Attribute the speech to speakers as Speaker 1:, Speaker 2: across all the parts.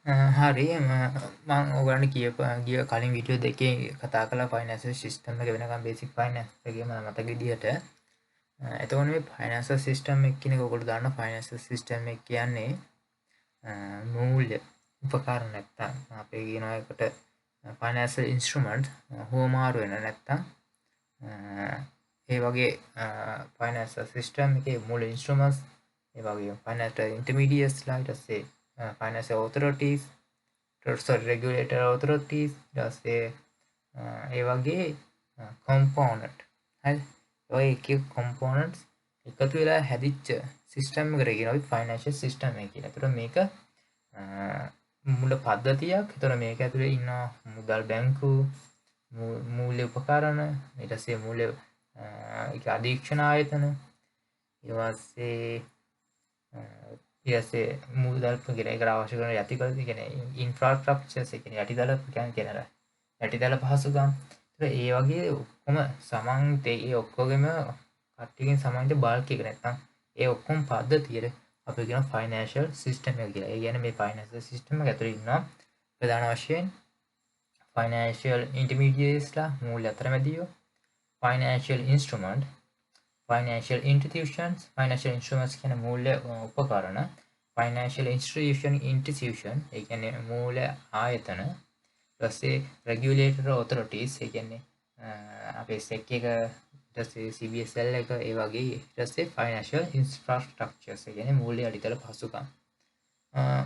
Speaker 1: හරි මම ඔයගලන්ට ගිය කලින් වීඩියෝ දෙකේ කතා කළා ෆයිනෑන්ෂල් සිස්ටම් එක වෙනකම් බේසික් ෆයිනෑන්ස් එකේ මම මතක විදිහට එතකොට මේ ෆයිනෑන්ෂල් සිස්ටම් එක කියන එක ඔයගොල්ලෝ දන්න ෆයිනෑන්ෂල් සිස්ටම් එක කියන්නේ මූල්‍ය උපකරණ නැත්තම් අපේ කියන එකට ෆයිනෑන්ෂල් ඉන්ස්ට්‍රුමන්ට් හුවමාරු වෙන නැත්තම් ඒ වගේ ෆයිනෑන්ෂල් සිස්ටම් එකේ මූල ඉන්ස්ට්‍රුමන්ට්ස් ඒ වගේ ෆයිනෑන්ෂල් ඉන්ටර්මීඩියට්ස් ලා ඊට පස්සේ financial authorities sorry regulator authorities ඊට පස්සේ ඒ වගේ component හරි ඔය එක components එකතු වෙලා හැදිච්ච සිස්ටම් එකකට කියනවා අපි financial system එක කියලා. ඒතර මේක මූල පද්ධතියක්. ඒතර මේක ඇතුලේ ඉන්න මුදල් බැංකු මූල්‍ය උපකරණ ඊට පස්සේ මූල්‍ය ඒක අධීක්ෂණ ආයතන ඊට පස්සේ ඊටසේ මුදල් කියන එකට අවශ්‍ය කරන යටිකල කියන්නේ ඉන්ෆ්‍රාස්ට්‍රක්චර්ස් ඒ කියන්නේ යටිදල කියන යටිදල පහසුකම්. ඒතර ඒ වගේ ඔක්කොම සමන්ත ඒ ඔක්කොගෙම කට්ටියකින් සමන්ත බල්ක් එක නැත්තම් ඒ ඔක්කොම පද්ධතියට අපි කියන ෆයිනෑන්ෂල් සිස්ටම් එක කියලා. ඒ කියන්නේ මේ ෆයිනෑන්ෂල් සිස්ටම් එක ඇතුලේ ඉන්නවා ප්‍රධාන වශයෙන් ෆයිනෑන්ෂල් ඉන්ටර්මීඩියට්ස්ලා මූල්‍ය අතරමැදියෝ financial instrument financial institutions financial instruments කියන මූල්‍ය උපකරණ financial institution ඒ කියන්නේ මූල්‍ය ආයතන ඊට පස්සේ regulator authorities ඒ කියන්නේ අපේ SEC එක ඊට පස්සේ CBSL එක ඒ වගේ ඊට පස්සේ financial infrastructures ඒ කියන්නේ මූල්‍ය අඩිතල පහසුකම්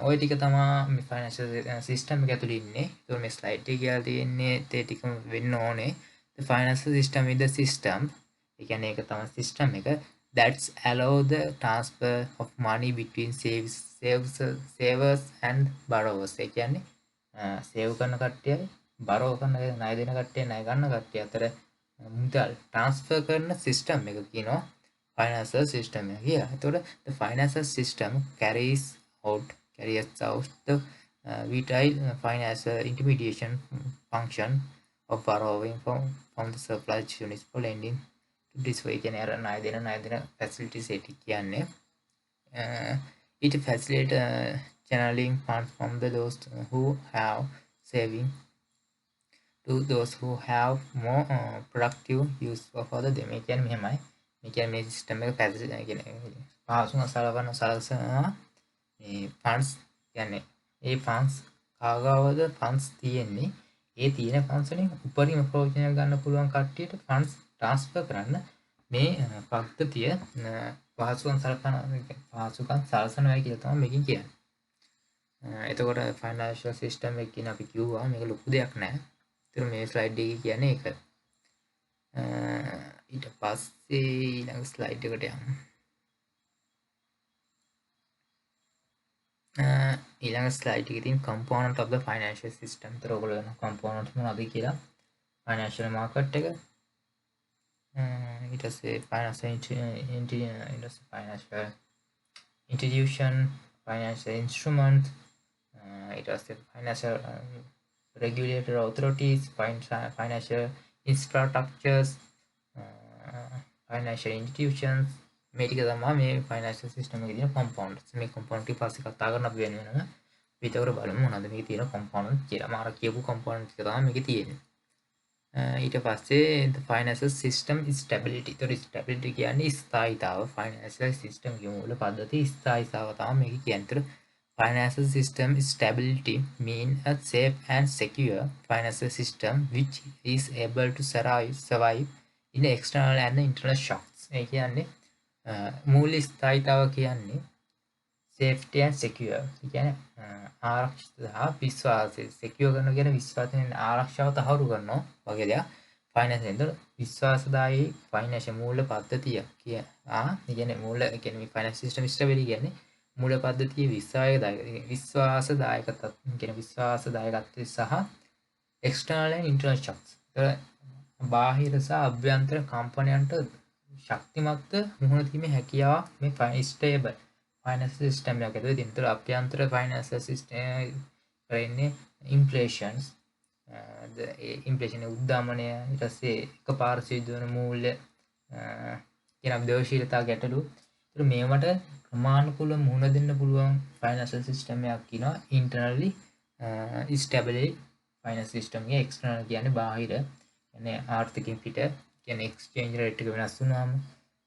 Speaker 1: ඔය ටික තමයි මේ financial system එක ඇතුළේ ඉන්නේ. ඒක මේ slide එකේ කියලා තියෙන්නේ ඒ ටිකම වෙන්න ඕනේ. The financial system is the system ඒ කියන්නේ ඒක තමයි සිස්ටම් එක that's allow the transfer of money between savers and borrowers ඒ කියන්නේ සේව් කරන කට්ටියයි borrow කරන ණය දෙන කට්ටිය ණය ගන්න කට්ටිය අතර මුදල් transfer කරන සිස්ටම් එක කියනවා financial system එක කියලා. ඒතකොට the financial system carries out the vital financial intermediation function of borrowing from the surplus municipal lending this way කියන්නේ අර ණය දෙන facilities එක කියන්නේ it facilitate channeling funds from those who have saving to those who have more productive use of other them. ඒ කියන්නේ මෙහෙමයි. මේ කියන්නේ මේ system එක facilitate කියන්නේ පහසුම සලසනවා මේ funds කියන්නේ ඒ funds කාගාවද funds තියෙන්නේ ඒ තියෙන funds වලින් උපරිම ප්‍රයෝජනය ගන්න පුළුවන් කට්ටියට funds ට්‍රාන්ස්ෆර් කරන්න මේ පද්ධතිය පහසුකම් සලසනවා කියලා තමයි මේකෙන් කියන්නේ. එතකොට ෆයිනෑන්ෂල් සිස්ටම් එක කියන අපි කිව්වා මේක ලොකු දෙයක් නෑ. ඒතර මේ ස්ලයිඩ් එකේ කියන්නේ ඒක. ඊට පස්සේ ඊළඟ ස්ලයිඩ් එකට යමු. ඊළඟ ස්ලයිඩ් එකේ තියෙන component of the financial system. ඒතර ඔයගොල්ලෝ දන්න component මොනවද කියලා. financial market එක it is a financial institution, financial instrument, it was a financial regulator authorities, financial infrastructures, financial institutions. මේ ටික තමයි මේ financial system එකේ තියෙන components. මේ component ටික පස්සේ කතා කරන්න අපි වෙනවා. විතර බලමු මොනවද මේකේ තියෙන component කියලා. මම අර කියපු component ටික තමයි මේකේ තියෙන්නේ. ඊට පස්සේ the financial system stability. ඒතර stability කියන්නේ ස්ථායීතාව. financial system ගේ මූල පද්ධතිය ස්ථායීතාව තමයි මේක කියන්නේ. financial system stability mean a safe and secure financial system which is able to survive in external and internal shocks. ඒ කියන්නේ මූල ස්ථායීතාව කියන්නේ safety and secure. ඒ කියන්නේ ආරක්ෂිත සහ විශ්වාසය. secure කරනවා කියන්නේ විශ්වාසයෙන් ආරක්ෂාව තහවුරු කරනවා වගේ දෙයක්. finance එකෙන් විශ්වාසදායී financial මූල පද්ධතිය ඒ කියන්නේ මූල කියන්නේ finance system stability කියන්නේ මූල පද්ධතියේ විශ්වාසදායකත්වය සහ external and internal shocks. බාහිර සහ අභ්‍යන්තර කම්පනයන්ට ශක්තිමත්ව මුහුණ දීමේ හැකියාව මේ stable financial system එකක ඇතුළේ තියෙන. ඒතර අභ්‍යන්තර financial system කරන්නේ inflations inflation උද්දාමනය ඊට පස්සේ එකපාර සිදු වෙන මූල්‍ය කියන අභිදෝෂීලතා ගැටලු. ඒතර මේවට ක්‍රමානුකූලව මුහුණ දෙන්න පුළුවන් financial system එකක් කියනවා internally ස්ටැබලි ෆයිනන්ස් සිස්ටම් එකේ එක්ස්ටර්නල් කියන්නේ බාහිර කියන්නේ ආර්ථිකයෙන් පිට කියන්නේ එක්ස්චේන්ජ් රේට් එක වෙනස් වුණාම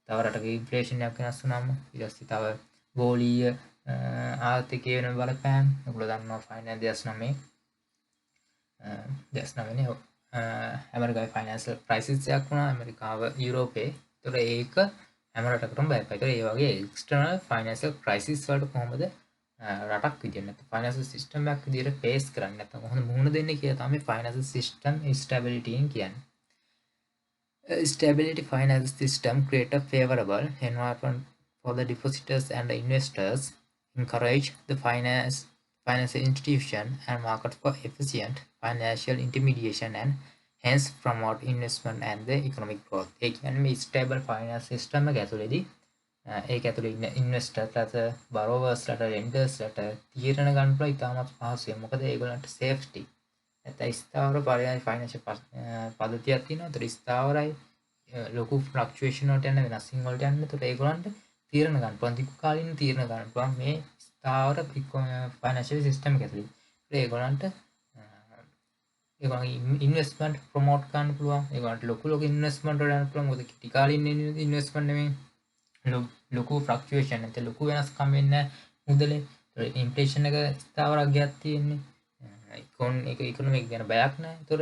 Speaker 1: තව රටක ඉන්ෆ්ලේෂන් එකක් වෙනස් වුණාම ඊට පස්සේ තව ගෝලීය ආර්ථිකය වෙන බලපෑම් ඔයගොල්ලෝ දන්නවා ෆයිනන්ස් 2009 ඇමරිකාවේ ෆයිනෑන්ෂල් ක්‍රයිසිස් එකක් වුණා ඇමරිකාව යුරෝපේ. ඒතකොට ඒක හැම රටකටම බයපයි. ඒතකොට ඒ වගේ එක්ස්ටර්නල් ෆයිනෑන්ෂල් ක්‍රයිසිස් වලට කොහොමද රටක් විදියට නැත්නම් ෆයිනෑන්ෂල් සිස්ටම් එකක් විදියට ෆේස් කරන්නේ නැත්නම් කොහොමද මුහුණ දෙන්නේ කියලා තමයි ෆයිනෑන්ෂල් සිස්ටම් ස්ටැබිලිටි කියන්නේ. Stability finance system create a favorable environment for the depositors and the investors, encourage the financial institution and market for efficient financial intermediation and hence promote investment and the economic growth. ඒ කියන්නේ මේ stable finance system එක ඇතුළේදී ඒක ඇතුළේ ඉන්න ඉන්වෙස්ටර්ස්ලාට බරෝවර්ස්ලාට ලෙන්ඩර්ස්ලාට තීරණ ගන්න පුළුවන් ඉතාමත් පහසුවෙන්. මොකද ඒගොල්ලන්ට සේෆ්ටි නැත්නම් ස්ථාවර පරිහානි ෆයිනෑන්ෂල් පද්ධතියක් තියෙනවා. ඒතර ස්ථාවරයි ලොකු ෆ්ලක්චුවේෂන් වලට යන වෙනස්වීම් වලට යන. ඒතර ඒගොල්ලන්ට තීරණ ගන්න පුළුවන් දීර්ඝ කාලින තීරණ ගන්න පුළුවන් මේ ස්ථාවර ෆයිනෑන්ෂල් සිස්ටම් එක ඇතුළේ. ඒගොල්ලන්ට ඉන්වෙස්ට්මන්ට් ප්‍රොමෝට් කරන්න පුළුවන්. ඒගොල්ලන්ට ලොකු ඉන්වෙස්ට්මන්ට් වලට යන්න පුළුවන්. මොකද කිටි කාලින ඉන්වෙස්ට්මන්ට් නෙමෙයි. ලොකු ෆ්ලක්චුවේෂන් නැත්නම් ලොකු වෙනස්කම් වෙන්නේ මුදලේ. ඉන්ෆ්ලේෂන් එක ස්ථාවරයක් ගියක් තියෙන්නේ. ඉකොනොමික් ගැන බයක් නැහැ. ඒතකොට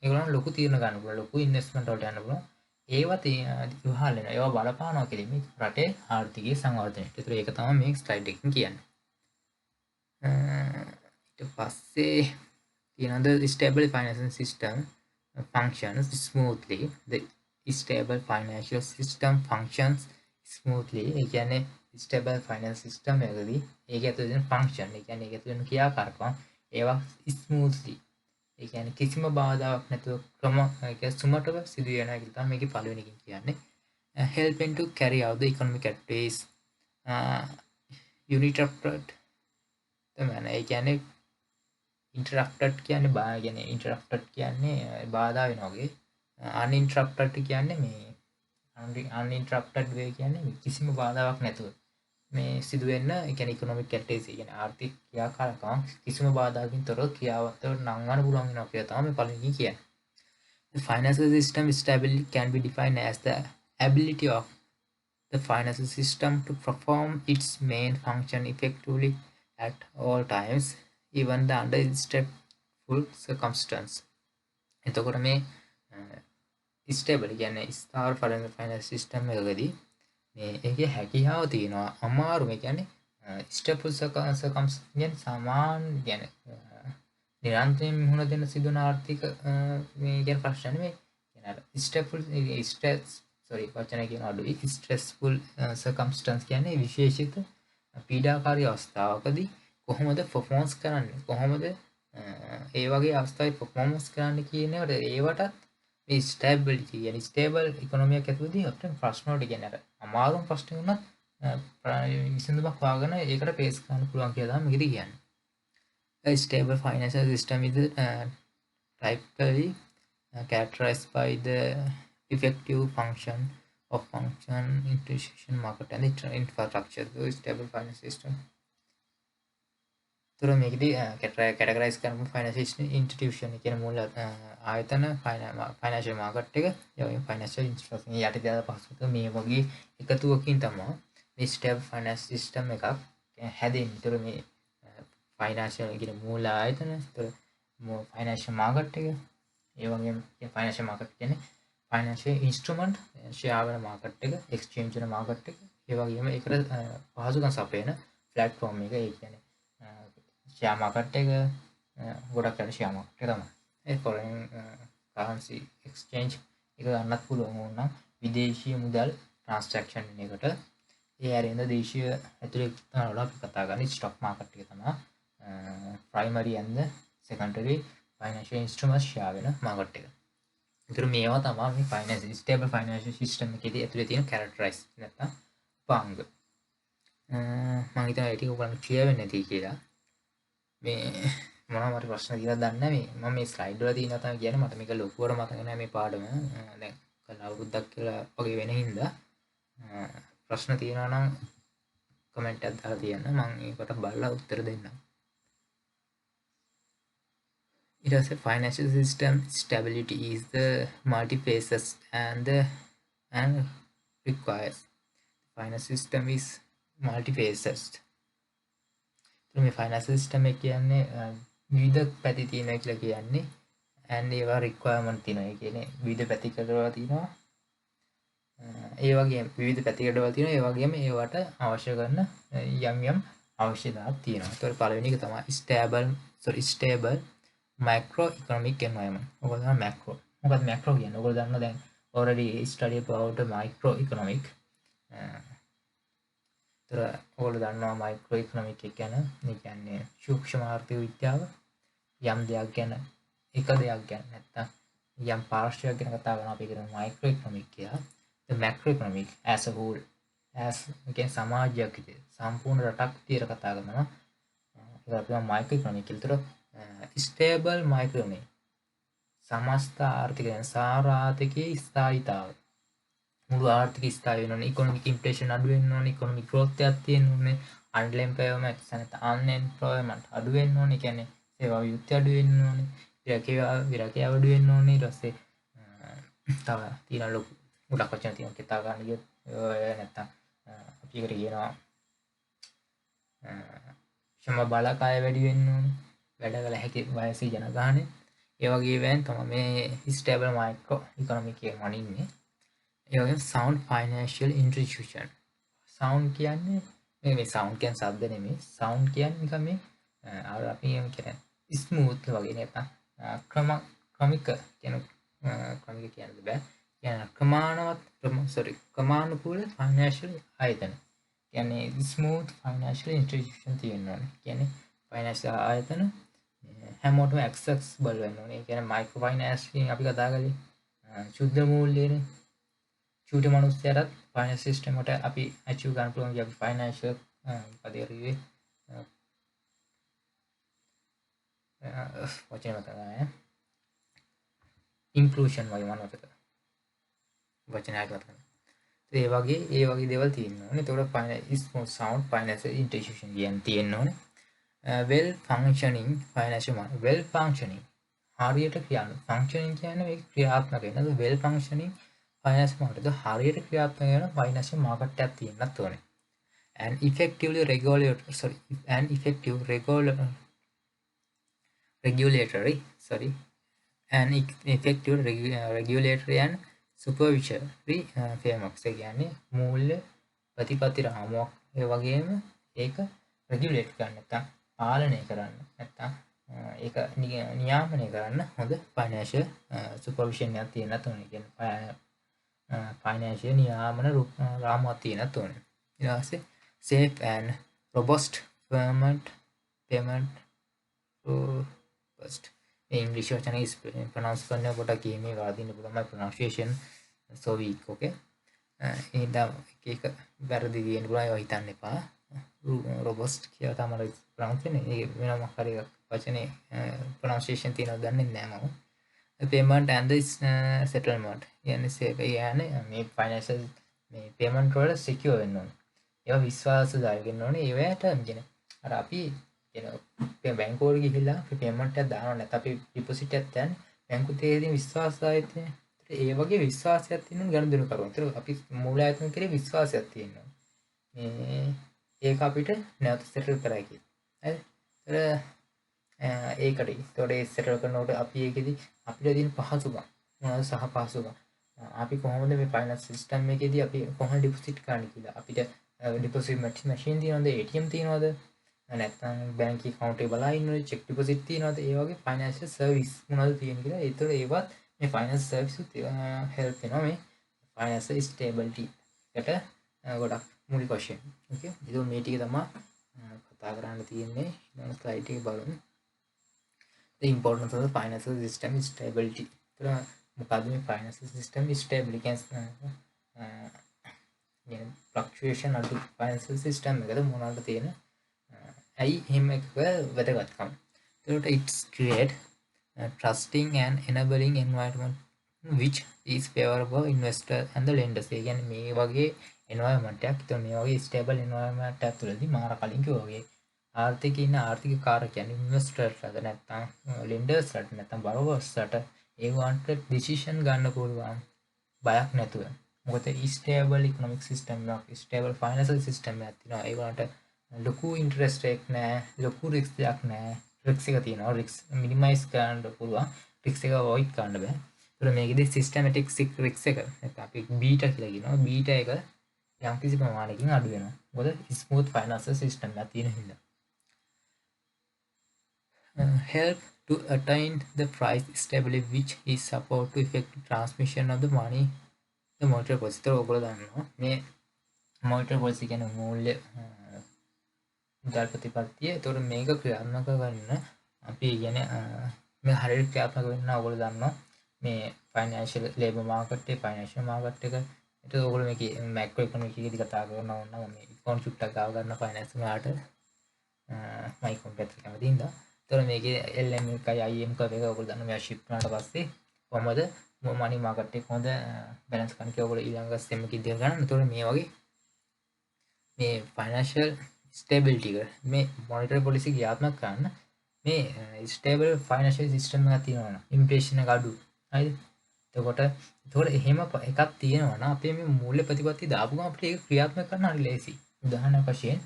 Speaker 1: ඒගොල්ලන් ලොකු තීරණ ගන්න පුළුවන්. ලොකු ඉන්වෙස්ට්මන්ට් වලට යන්න පුළුවන්. ඒවා විවහල් වෙනවා. ඒවා බලපානවා කියන්නේ මේ රටේ ආර්ථිකයේ සංවර්ධනයට. ඒතකොට ඒක තමයි මේ ස්ලයිඩ් එකකින් කියන්නේ. ඊට පස්සේ තියෙනවා the stable financial system functions smoothly. The stable financial system functions smoothly. ඒ කියන්නේ stable finance system එකදී ඒක ඇතුළේ තියෙන function. ඒ කියන්නේ ඒක ඇතුළේ තියෙන ක්‍රියාකාරකම් ඒවා ස්මූත්ලි ඒ කියන්නේ කිසිම බාධාවක් නැතුව සුමටව සිදු වෙනවා කියලා තමයි මේකේ පළවෙනි එකකින් කියන්නේ. Helping to carry out the economic activities uninterrupted තමයි. ඒ කියන්නේ interrupted කියන්නේ interrupted කියන්නේ බාධා වෙනවා වගේ. uninterrupted කියන්නේ මේ uninterrupted way කියන්නේ කිසිම බාධාවක් නැතුව මේ සිදුවෙන්න ඒ කියන්නේ ඉකොනොමික් ඇක්ටිවිටීස් කියන්නේ ආර්ථික ක්‍රියාකාරකම් කිසිම බාධාකින් තොරව ක්‍රියාවත් නංවන්න පුළුවන් වෙනවා කියලා තමයි පළවෙනි කියන්නේ. The financial system stability can be defined as the ability of the financial system to perform its main function effectively at all times, even under stressful circumstances. එතකොට මේ stable කියන්නේ ස්ථාවර ෆයිනෑන්ස් සිස්ටම් එකකදී මේ ඒකේ හැකියාව තියෙනවා අමාරු මේ කියන්නේ ස්ටේබල් සර්කම්ස් කියන්නේ සමාන කියන්නේ නිරන්තරයෙන් මුහුණ දෙන්න සිදුවන ආර්ථික මේ කියන ප්‍රශ්න නෙමෙයි කියන්නේ ස්ටේබල් වචන කියන අඩුයි ස්ට්‍රෙස්ෆුල් සර්කම්ස්ටන්ස් කියන්නේ විශේෂිත පීඩාකාරී අවස්ථාවකදී කොහොමද පර්ෆෝමන්ස් කරන්නේ කොහොමද ඒ වගේ අවස්ථාවේ පර්ෆෝමන්ස් කරන්න කියනකොට ඒවටත් මේ ස්ටැබිලිටි කියන්නේ ස්ටේබල් ඉකොනොමියක් ඇතුළතදී අපිට ප්‍රශ්න වලට කියන්නේ අර අමාරුම ප්‍රශ්න වුණත් විසඳුමක් හොයාගෙන ඒකට පේස් කරන්න පුළුවන් කියලා තමයි මේකදී කියන්නේ. A stable financial system is typically characterized by the effective function institution market and the infrastructure. So stable finance system. තොර මේකදී කැටගරයිස් කරමු ෆයිනෑන්ෂල් ඉන්ස්ටිටියුෂන් කියන මූල ආයතන ෆයිනෑන්ෂල් මාකට් එක ඒ වගේම ෆයිනෑන්ෂල් ඉන්ස්ටිටියුෂන් යටි දාලා පහසුට මේ වගේ එකතුවකින් තමයි මේ ස්ටේබල් ෆයිනෑන්ස් සිස්ටම් එකක් හැදෙන්නේ. ඒතර මේ ෆයිනෑන්ෂල් කියන මූල ආයතන ඒතර ෆයිනෑන්ෂල් මාකට් එක ඒ වගේම ෆයිනෑන්ෂල් මාකට් කියන්නේ ෆයිනෑන්ෂල් ඉන්ස්ට්‍රුමන්ට් ෂෙයාර් වෙන මාකට් එක එක්ස්චේන්ජ් වෙන මාකට් එක ඒ වගේම ඒකට පහසුකම් සපයන ප්ලැට්ෆෝම් එක ඒ කියන්නේ ෂෙයාර් මාකට් එක ගොඩක් අය ෂෙයාර් මාකට් එක තමයි. ඒ ෆොරෙන් කරන්සි එක්ස්චේන්ජ් එක ගන්නත් පුළුවන් වුණා විදේශීය මුදල් ට්‍රාන්සැක්ෂන් එකට ඒ ඇරෙන දේශීය ඇතුලේ තමයි අපි කතා කරන්නේ ස්ටොක් මාකට් එක තමයි primary and secondary financial instruments share වෙන මාකට් එක. ඒතර මේවා තමයි මේ ෆයිනෑන්ස් ස්ටේබල් ෆයිනෑන්ෂල් සිස්ටම් එකේදී ඇතුලේ තියෙන කැරක්ටරයිස් නැත්නම් උපාංග. මම හිතනවා ඒක ඔයගොල්ලන්ට ක්ලියර් වෙන්නේ නැති කියලා. මේ මොනවා මට ප්‍රශ්න කියලා දන්නේ නැහැ මේ මම මේ ස්ලයිඩ් වල තියෙනවා තමයි කියන්නේ මට මේක ලොකුවට මතක නැහැ මේ පාඩම දැන් කල අවුරුද්දක් කියලා වගේ වෙන හින්දා ප්‍රශ්න තියෙනවා නම් කමෙන්ට් එකක් දාලා තියන්න මම ඒකට බලලා උත්තර දෙන්නම්. It has a financial system stability is the multi-phases and requires finance system is multi-phases. මේ finance system එක කියන්නේ විවිධ පැති තියෙනවා කියලා කියන්නේ and ඒවා requirement තියෙනවා. ඒ කියන්නේ විවිධ පැතිකඩවල තියෙනවා. ඒ වගේම විවිධ පැතිකඩවල තියෙනවා. ඒ වගේම ඒවට අවශ්‍ය කරන යම් අවශ්‍යතාවක් තියෙනවා. ඒතකොට පළවෙනි එක තමයි stable macro economic environment. ඔයගොල්ලෝ දන්නා macro. මොකක්ද macro කියන්නේ? ඔයගොල්ලෝ දන්නා දැන් already study about micro economic. ඒතර ඔයගොල්ලෝ දන්නවා micro economic කියන්නේ සූක්ෂම ආර්ථික විද්‍යාව. යම් දෙයක් ගැන එක දෙයක් ගැන නැත්තම් යම් පාර්ශ්වයක් ගැන කතා කරනවා අපි කියනවා micro economic කියලා. The macro economic as a whole as again සමාජයක් විදිහට සම්පූර්ණ රටක් විදිහට කතා කරනවා. ඒක අපි micro economic කියලා. stable micro economic සමස්ත ආර්ථික සාර ආර්ථිකයේ ස්ථායීතාවය. මුළු ආර්ථික ස්ථායී වෙන්න ඕනේ. economic inflation අඩු වෙන්න ඕනේ. economic growth එකක් තියෙන්න ඕනේ. unemployment අඩු වෙන්න ඕනේ. කියන්නේ සේවා වියුක්තිය අඩු වෙන්න ඕනේ. විරකේ අඩු වෙන්න ඕනේ. ඊට පස්සේ තව තියෙන ලොකු ගොඩක් වචන තියෙනවා කතා ගන්න ගියොත් නැත්තම් අපි එකට කියනවා ශ්‍රම බලකාය වැඩි වෙන්න ඕනේ. වැඩ කළ හැකි වයසේ ජනගහනය. ඒ වගේ වෙන තමයි මේ stable micro economic එක මනින්නේ. ඒ වගේම sound financial institution. sound කියන්නේ මේ sound කියන්නේ ශබ්ද නෙමෙයි. sound කියන්නේ නිකන් මේ අපි කියන්නේ smooth වගේ නැත්තම් ක්‍රමික කියන ක්‍රමික කියන්නද බෑ. කියන්නේ ක්‍රමානුකූල financial ආයතන. කියන්නේ smooth financial institution තියෙන්න ඕනේ. කියන්නේ financial ආයතන හැමෝටම accessible වෙන්න ඕනේ. ඒ කියන්නේ micro finance කියන අපි කතා කරේ සුද්ධ මූල්‍යනේ. චූටි මිනිස්සුන්ටත් finance system එකට අපි achieve ගන්න පුළුවන් අපි financial පදේරුවේ වචන මතකයි. inclusion වගේ මොනවද? වචනයක් මතකයි. ඒ වගේ දේවල් තියෙනවා. එතකොට finance sound financial institution කියන්නේ තියෙන්න ඕනේ. well functioning financial market. well functioning හරියට ක්‍රියාත්මක. functioning කියන්නේ මේක ක්‍රියාත්මක වෙනද well functioning finance market. හරියට ක්‍රියාත්මක වෙන financial market එකක් තියෙන්නත් ඕනේ. and effective regulatory and supervisory frameworks. ඒ කියන්නේ මූල්‍ය ප්‍රතිපත්ති රාමුවක්. ඒ වගේම ඒක regulate කරන්න නැත්නම් පාලනය කරන්න නැත්නම් ඒක නියාමනය කරන්න හොඳ financial supervision එකක් තියෙන්නත් ඕනේ. කියන්නේ financial නියාමන රාමුවක් තියෙන්නත් ඕනේ. ඊට පස්සේ safe and robust payment robust English වචන pronounce කරන්න කොට කීමේ වාදින්න පුළුවන් pronunciation so weak. okay එහෙනම් එක වැරදි දින්න පුළුවන් ඒවා හිතන්න එපා. robust කියලා තමයි pronounce වෙන්නේ. ඒ වෙනම හරි වචනේ pronunciation තියෙනවද දන්නේ නැහැ මම. payment and the settlement කියන්නේ safe කියන්නේ මේ financial මේ payment වල secure වෙන්න ඕනේ. ඒවා විශ්වාසදායක වෙන්න ඕනේ. ඒවට කියන අර අපි කියන බැංකුවකට ගිහිල්ලා අපි payment එකක් දානවා නැත්නම් අපි deposit එකක් දැන් බැංකුවේදී විශ්වාසදායකයි. ඒ වගේ විශ්වාසයක් තියෙන ගනුදෙනු කරනවා. ඒතර අපි මූලායතන කෙරේ විශ්වාසයක් තියෙනවා. මේ ඒක අපිට නැවත settle කරයි කියන. හරිද? ඒකට ඒතකොට ඒ settle කරනකොට අපි ඒකෙදි අපිට තියෙන පහසුකම් මොනවද සහ පහසුකම් අපි කොහොමද මේ finance system එකේදී අපි කොහොමද deposit කරන්නේ කියලා අපිට deposit machine තියෙනවද ATM තියෙනවද නැත්නම් bank account එක බලා ඉන්නවද check deposit තියෙනවද ඒ වගේ financial service මොනවද තියෙන්නේ කියලා ඒතකොට ඒවත් මේ finance service help වෙනවා මේ financial stability එකට ගොඩක් මූලික වශයෙන්. okay ඒක මේ ටික තමයි කතා කරන්න තියෙන්නේ. ඊළඟ slide එක බලමු. The importance of the financial system is stability. මොකද මේ financial system stability කියන්නේ fluctuation අඩු financial system එකද මොනවාද තියෙන ඇයි එහෙම එක වැදගත්කම. ඒකට it's create trusting and enabling environment which is favorable investor and the lenders. ඒ කියන්නේ මේ වගේ environment එකක්. ඒතකොට මේ වගේ stable environment එකක් තුළදී මාර කලින් කිව්වා වගේ ආර්ථිකයේ ඉන්න ආර්ථික කාරකයන් ඉන්වෙස්ටර්ස්ලාට නැත්නම් ලෙන්ඩර්ස්ලාට නැත්නම් බරෝවර්ස්ලාට ඒගොල්ලන්ට ඩිසිෂන් ගන්න පුළුවන් බයක් නැතුව. මොකද ස්ටේබල් ඉකොනොමික් සිස්ටම් එකක් ස්ටේබල් ෆයිනෑන්ෂල් සිස්ටම් එකක් තියෙනවා. ඒගොල්ලන්ට ලොකු ඉන්ටරෙස්ට් රේට් නැහැ, ලොකු රිස්ක් එකක් නැහැ. රිස්ක් එක තියෙනවා. රිස්ක් මිනිමයිස් කරන්න පුළුවන්. රිස්ක් එක අවොයිඩ් කරන්න බෑ. ඒතර මේකෙදි සිස්ටමැටික් රිස්ක් එක නැත්නම් අපි බීටා කියලා කියනවා. බීටා එක යම්කිසි ප්‍රමාණයකින් අඩු වෙනවා. මොකද ස්මූත් ෆයිනෑන්ෂල් සිස්ටම් එකක් තියෙන හින්දා. Help to attain the price stability which is support to effective transmission of the money the monetary policy. ඒතර ඔයගොල්ලෝ දන්නවා මේ monetary policy කියන්නේ මූල්‍ය මුදල් ප්‍රතිපත්තිය. ඒතකොට මේක ක්‍රියාත්මක කරන්න අපි කියන්නේ මේ හරියට ක්‍රියාත්මක වෙන්න ඔයගොල්ලෝ දන්නවා මේ ෆයිනෑන්ෂල් ලේබර් මාකට් එක ෆයිනෑන්ෂල් මාකට් එක. ඒතකොට ඔයගොල්ලෝ මේකේ මැක්‍රෝ ඉකොනොමික් එකේදී කතා කරනවා නම් මේ ඉකොනොමික් චුට්ටක් ගාව ගන්න ෆයිනෑන්ස් වලට මයි කොම්පියුටර් කැමති හින්දා. ඒතකොට මේකේ LM එකයි IM කර්ව් එක ඔයගොල්ලෝ දන්නවා මෙයා ෂිප් වුණාට පස්සේ කොහමද මනි මාකට් එක හොඳ බැලන්ස් කරන්න කියලා ඔයගොල්ලෝ ඊළඟ ස්ටෙම් එකේ ඉදිරිය ගන්න. ඒතකොට මේ වගේ මේ ෆයිනෑන්ෂල් ස්ටේබිලිටි එක මේ මොනිටරි පොලිසි ක්‍රියාත්මක කරන්න මේ ස්ටේබල් ෆයිනෑන්ෂල් සිස්ටම් එකක් තියෙනවා නම් ඉන්ෆ්ලේෂන් එක අඩු. හරිද? එතකොට එහෙම එකක් තියෙනවා නම් අපේ මේ මූල්‍ය ප්‍රතිපත්ති දාපු ගමන් අපිට ඒක ක්‍රියාත්මක කරන්න හරි ලේසි. උදාහරණයක් වශයෙන්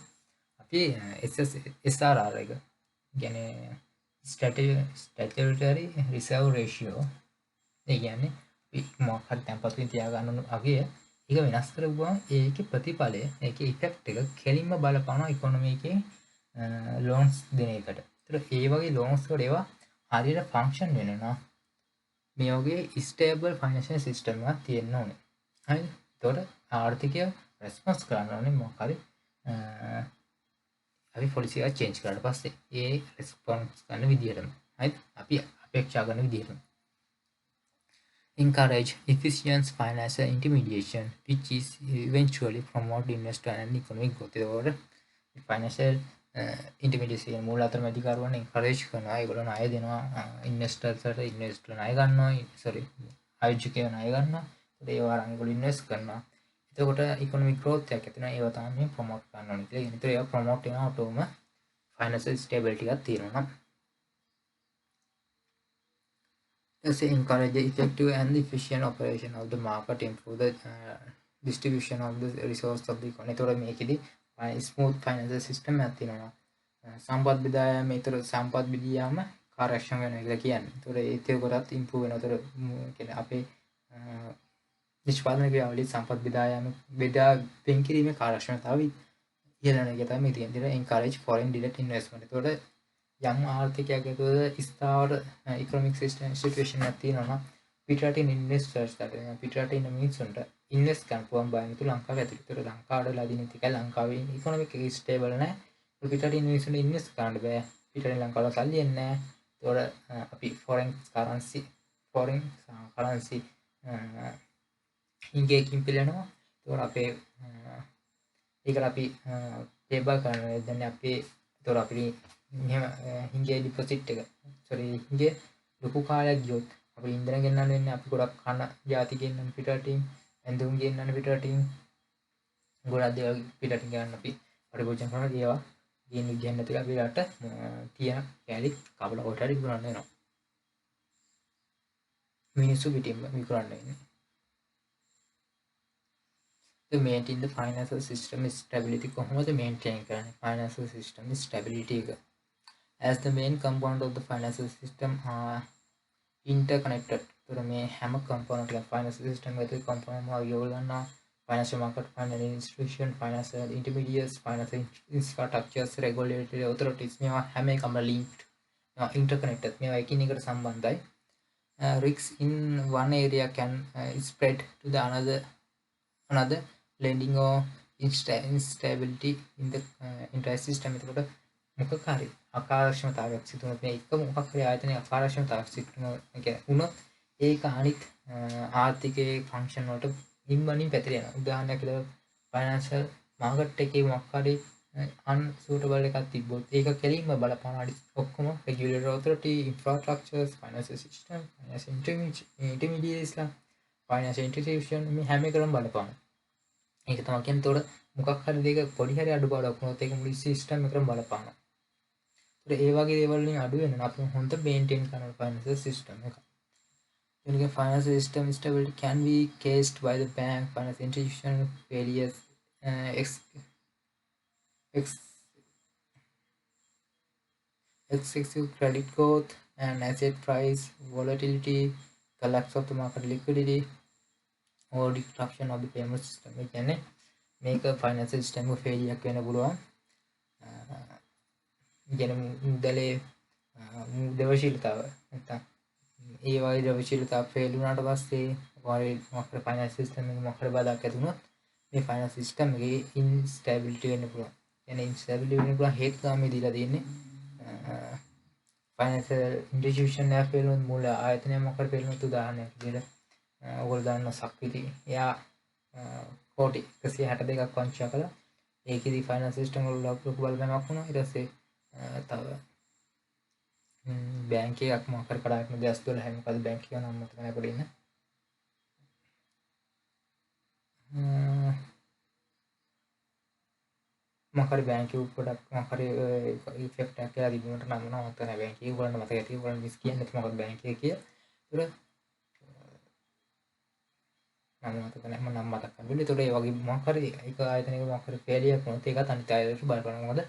Speaker 1: අපි SRR එක කියන්නේ ස්ටැටයුටරි රිසර්ව් රේෂියෝ ඒ කියන්නේ අපි මොකක් හරි තැන්පතුලින් තියාගන්න අගය ඒක වෙනස් කරපුවම ඒකේ ප්‍රතිඵලය ඒකේ ඉෆෙක්ට් එක කෙලින්ම බලපානවා ඉකොනොමි එකේ ලෝන්ස් දෙන එකට. ඒතර ඒ වගේ ලෝන්ස් වල ඒවා හරියට ෆන්ක්ෂන් වෙනවා. මේ වගේ ස්ටේබල් ෆයිනෑන්ෂල් සිස්ටම් එකක් තියෙන්න ඕනේ. හරිද? ඒතකොට ආර්ථිකය රෙස්පොන්ස් කරන්න ඕනේ මොකක් හරි අපි පොලිසි එක චේන්ජ් කරලා පස්සේ ඒ රෙස්පොන්ස් කරන විදිහටම. හරිද? අපි අපේක්ෂා කරන විදිහටම. Encourage efficient financial intermediation, which is eventually promote investor and economic growth. ඒකෝට financial intermediation මූල අතරමැදිකරුවන් encourage කරනවා. ඒගොල්ලෝ ණය දෙනවා ඉන්වෙස්ටර්ස්ට, ඉන්වෙස්ටර් ණය ගන්නවා, ආයෝජකයෝ ණය ගන්නවා. ඒකට ඒවා අරන් ඒගොල්ලෝ ඉන්වෙස්ට් කරනවා. එතකොට economic growth එකක් ඇති වෙනවා. ඒවා තමයි ප්‍රොමෝට් කරන්න ඕනේ කියලා. ඒතර ඒවා ප්‍රොමෝට් වෙනවා ඔටෝම financial stability එකක් තියෙනවා නම්. Thus, encourage the effective and efficient operation of the market, improve the distribution of the resource of the economy. ඒතකොට මේකෙදි smooth financial system එකක් තියෙනවා. සම්පත් බෙදායම ඒතර සම්පත් බෙදියාම කාර්යක්ෂම වෙනවා කියලා කියන්නේ. ඒතකොට ඒකේ කොටත් improve වෙනවා. ඒතර කියන්නේ අපේ නිෂ්පාදන ක්‍රියාවලිය සම්පත් බෙදා වෙන් කිරීමේ කාර්යක්ෂමතාවය ඉහළ යන එක තමයි තියෙන්නේ. encourage foreign direct investment. ඒතකොට යම් ආර්ථිකයක් ඇතුළත ස්ථාවර ඉකොනොමික් සිස්ටම් එකක් තියෙනවා නම් පිටරටින් ඉන්වෙස්ටර්ස්ලාට පිටරටින් ඉන්න මිනිස්සුන්ට ඉන්වෙස්ට් කරන්න පුළුවන් බය නැතුව ලංකාව ඇතුළත. ඒතර ලංකාවට වෙලා දින ටික ලංකාවේ ඉකොනොමික් එක ස්ටේබල් නැහැ. පිටරටින් මිනිස්සුන්ට ඉන්වෙස්ට් කරන්න බෑ. පිටරටින් ලංකාවට සල්ලි එන්නේ නැහැ. ඒතකොට අපි foreign currency ඉංග්‍රීසියෙන් පිළිනවා. ඒතකොට අපේ ඒකට අපි පේබල් කරනවා. දැන් අපේ ඒතකොට අපිට මෙහෙම හිංගේ ඩිපොසිට් එක හිංගේ ලොකු කාලයක් ගියොත් අපිට ඉන්ධන ගෙන්නන්න වෙන්නේ අපි ගොඩක් කන ಜಾති ගෙන්නන්න පිටරටින් ඇඳුම් ගෙන්නන්න පිටරටින් ගොඩක් දේවල් පිටරටින් ගන්න අපි පරිභෝජන කරන ඒවා ගෙන්න විදියක් නැතිව අපි රට තියෙන කැලි කපලා කොට හරි විකුණන්න වෙනවා මිනිස්සු පිටින්ම විකුණන්න වෙන්නේ to maintain the financial system stability කොහොමද maintain කරන්නේ financial system stability එක as the main component of the financial system are interconnected. So the main hammer component like financial system with the component of your financial market, financial institution, financial intermediaries, financial infrastructures, regulatory authorities. මේ හැම එකම linked, interconnected. මේ එකිනෙකට සම්බන්ධයි. Risks in one area can spread to the another lending or instability in the entire system. එතකොට මොකක් හරි අකාර්යක්ෂමතාවයක් සිදු වෙනවා. මේ එක මොකක් හරි ආයතනයක අකාර්යක්ෂමතාවයක් සිදු වුණොත් ඒක අනිත් ආර්ථිකයේ ෆන්ක්ෂන් වලට ඉම්බනින් පැතිර යනවා. උදාහරණයක් විදිහට ෆයිනෑන්ෂල් මාකට් එකේ මොකක් හරි අන්සූටබල් එකක් තිබ්බොත් ඒක කෙලින්ම බලපාන ඔක්කොම regulatory authority, infrastructures, financial system, financial ඉන්ටර්මීඩියට්ස්ලා, ෆයිනෑන්ෂල් ඉන්ස්ටිටියුෂන් මේ හැම එකකටම බලපාන. ඒක තමයි කියන්නේ. ඒතකොට මොකක් හරි දෙයක පොඩි හරි අඩුපාඩුවක් වුණොත් ඒක මුළු සිස්ටම් එකටම බලපානවා. ඒ වගේ දේවල් වලින් අඩු වෙන අපි හොඳ මේන්ටේන් කරන ෆයිනෑන්ෂල් සිස්ටම් එක. Unique financial system stability can be caused by the bank, financial institution failures, ex, ex, excessive credit growth, and asset price volatility, collapse of the market liquidity, or disruption of the payment system. ඒ කියන්නේ මේක financial system එක failure එකක් වෙන්න පුළුවන්. කියන මුදලේ ද්‍රවශීලතාව නැත්නම් ඒ වගේ ද්‍රවශීලතාව fail වුණාට පස්සේ වගේ මොකක්ද ෆයිනෑන්ස් සිස්ටම් එක මොකක්ද බාධාක් ඇති වුණොත් මේ ෆයිනෑන්ස් සිස්ටම් එකේ ඉන්ස්ටැබිලිටි වෙන්න පුළුවන්. يعني ඉන්ස්ටැබිලිටි වෙන්න පුළුවන් හේතු තමයි දීලා තියෙන්නේ. ෆයිනෑන්ෂල් ඉන්ස්ටිටියුෂන් එක ෆේල් වුණොත් මූල ආයතනය මොකක්ද ෆේල් වුණොත් උදාහරණයක් විදිහට ඔයගොල්ලෝ දන්න සක්විති එයා කෝටි 162ක් වංචා කළා. ඒකෙදි ෆයිනෑන්ස් සිස්ටම් වල ලොකු බලපෑමක් වුණා. ඊට පස්සේ තව බැංක් එකක් මොකක් හරි කඩාවැටෙන 2012 මොකද බැංක් එක නම් මතක නැහැ පොඩි ඉන්න. මොකක් හරි බැංක් එක පොඩක් මොකක් හරි ඉෆෙක්ට් එකක් කියලා තිබුණාට නම් මම මතක නැහැ බැංක් එක උගලන්න මතක ඇති උගලන්න මිස් කියන්නේ නැති මොකක්ද බැංක් එක කියලා. ඒතර මම මතක නැහැ මම නම් මතක් කරගන්න. ඒතර ඒ වගේ මොකක් හරි එක ආයතනයක මොකක් හරි ෆේලියර් වුණොත් ඒකත් අනිත් ආයතනයට බලපානවා. මොකද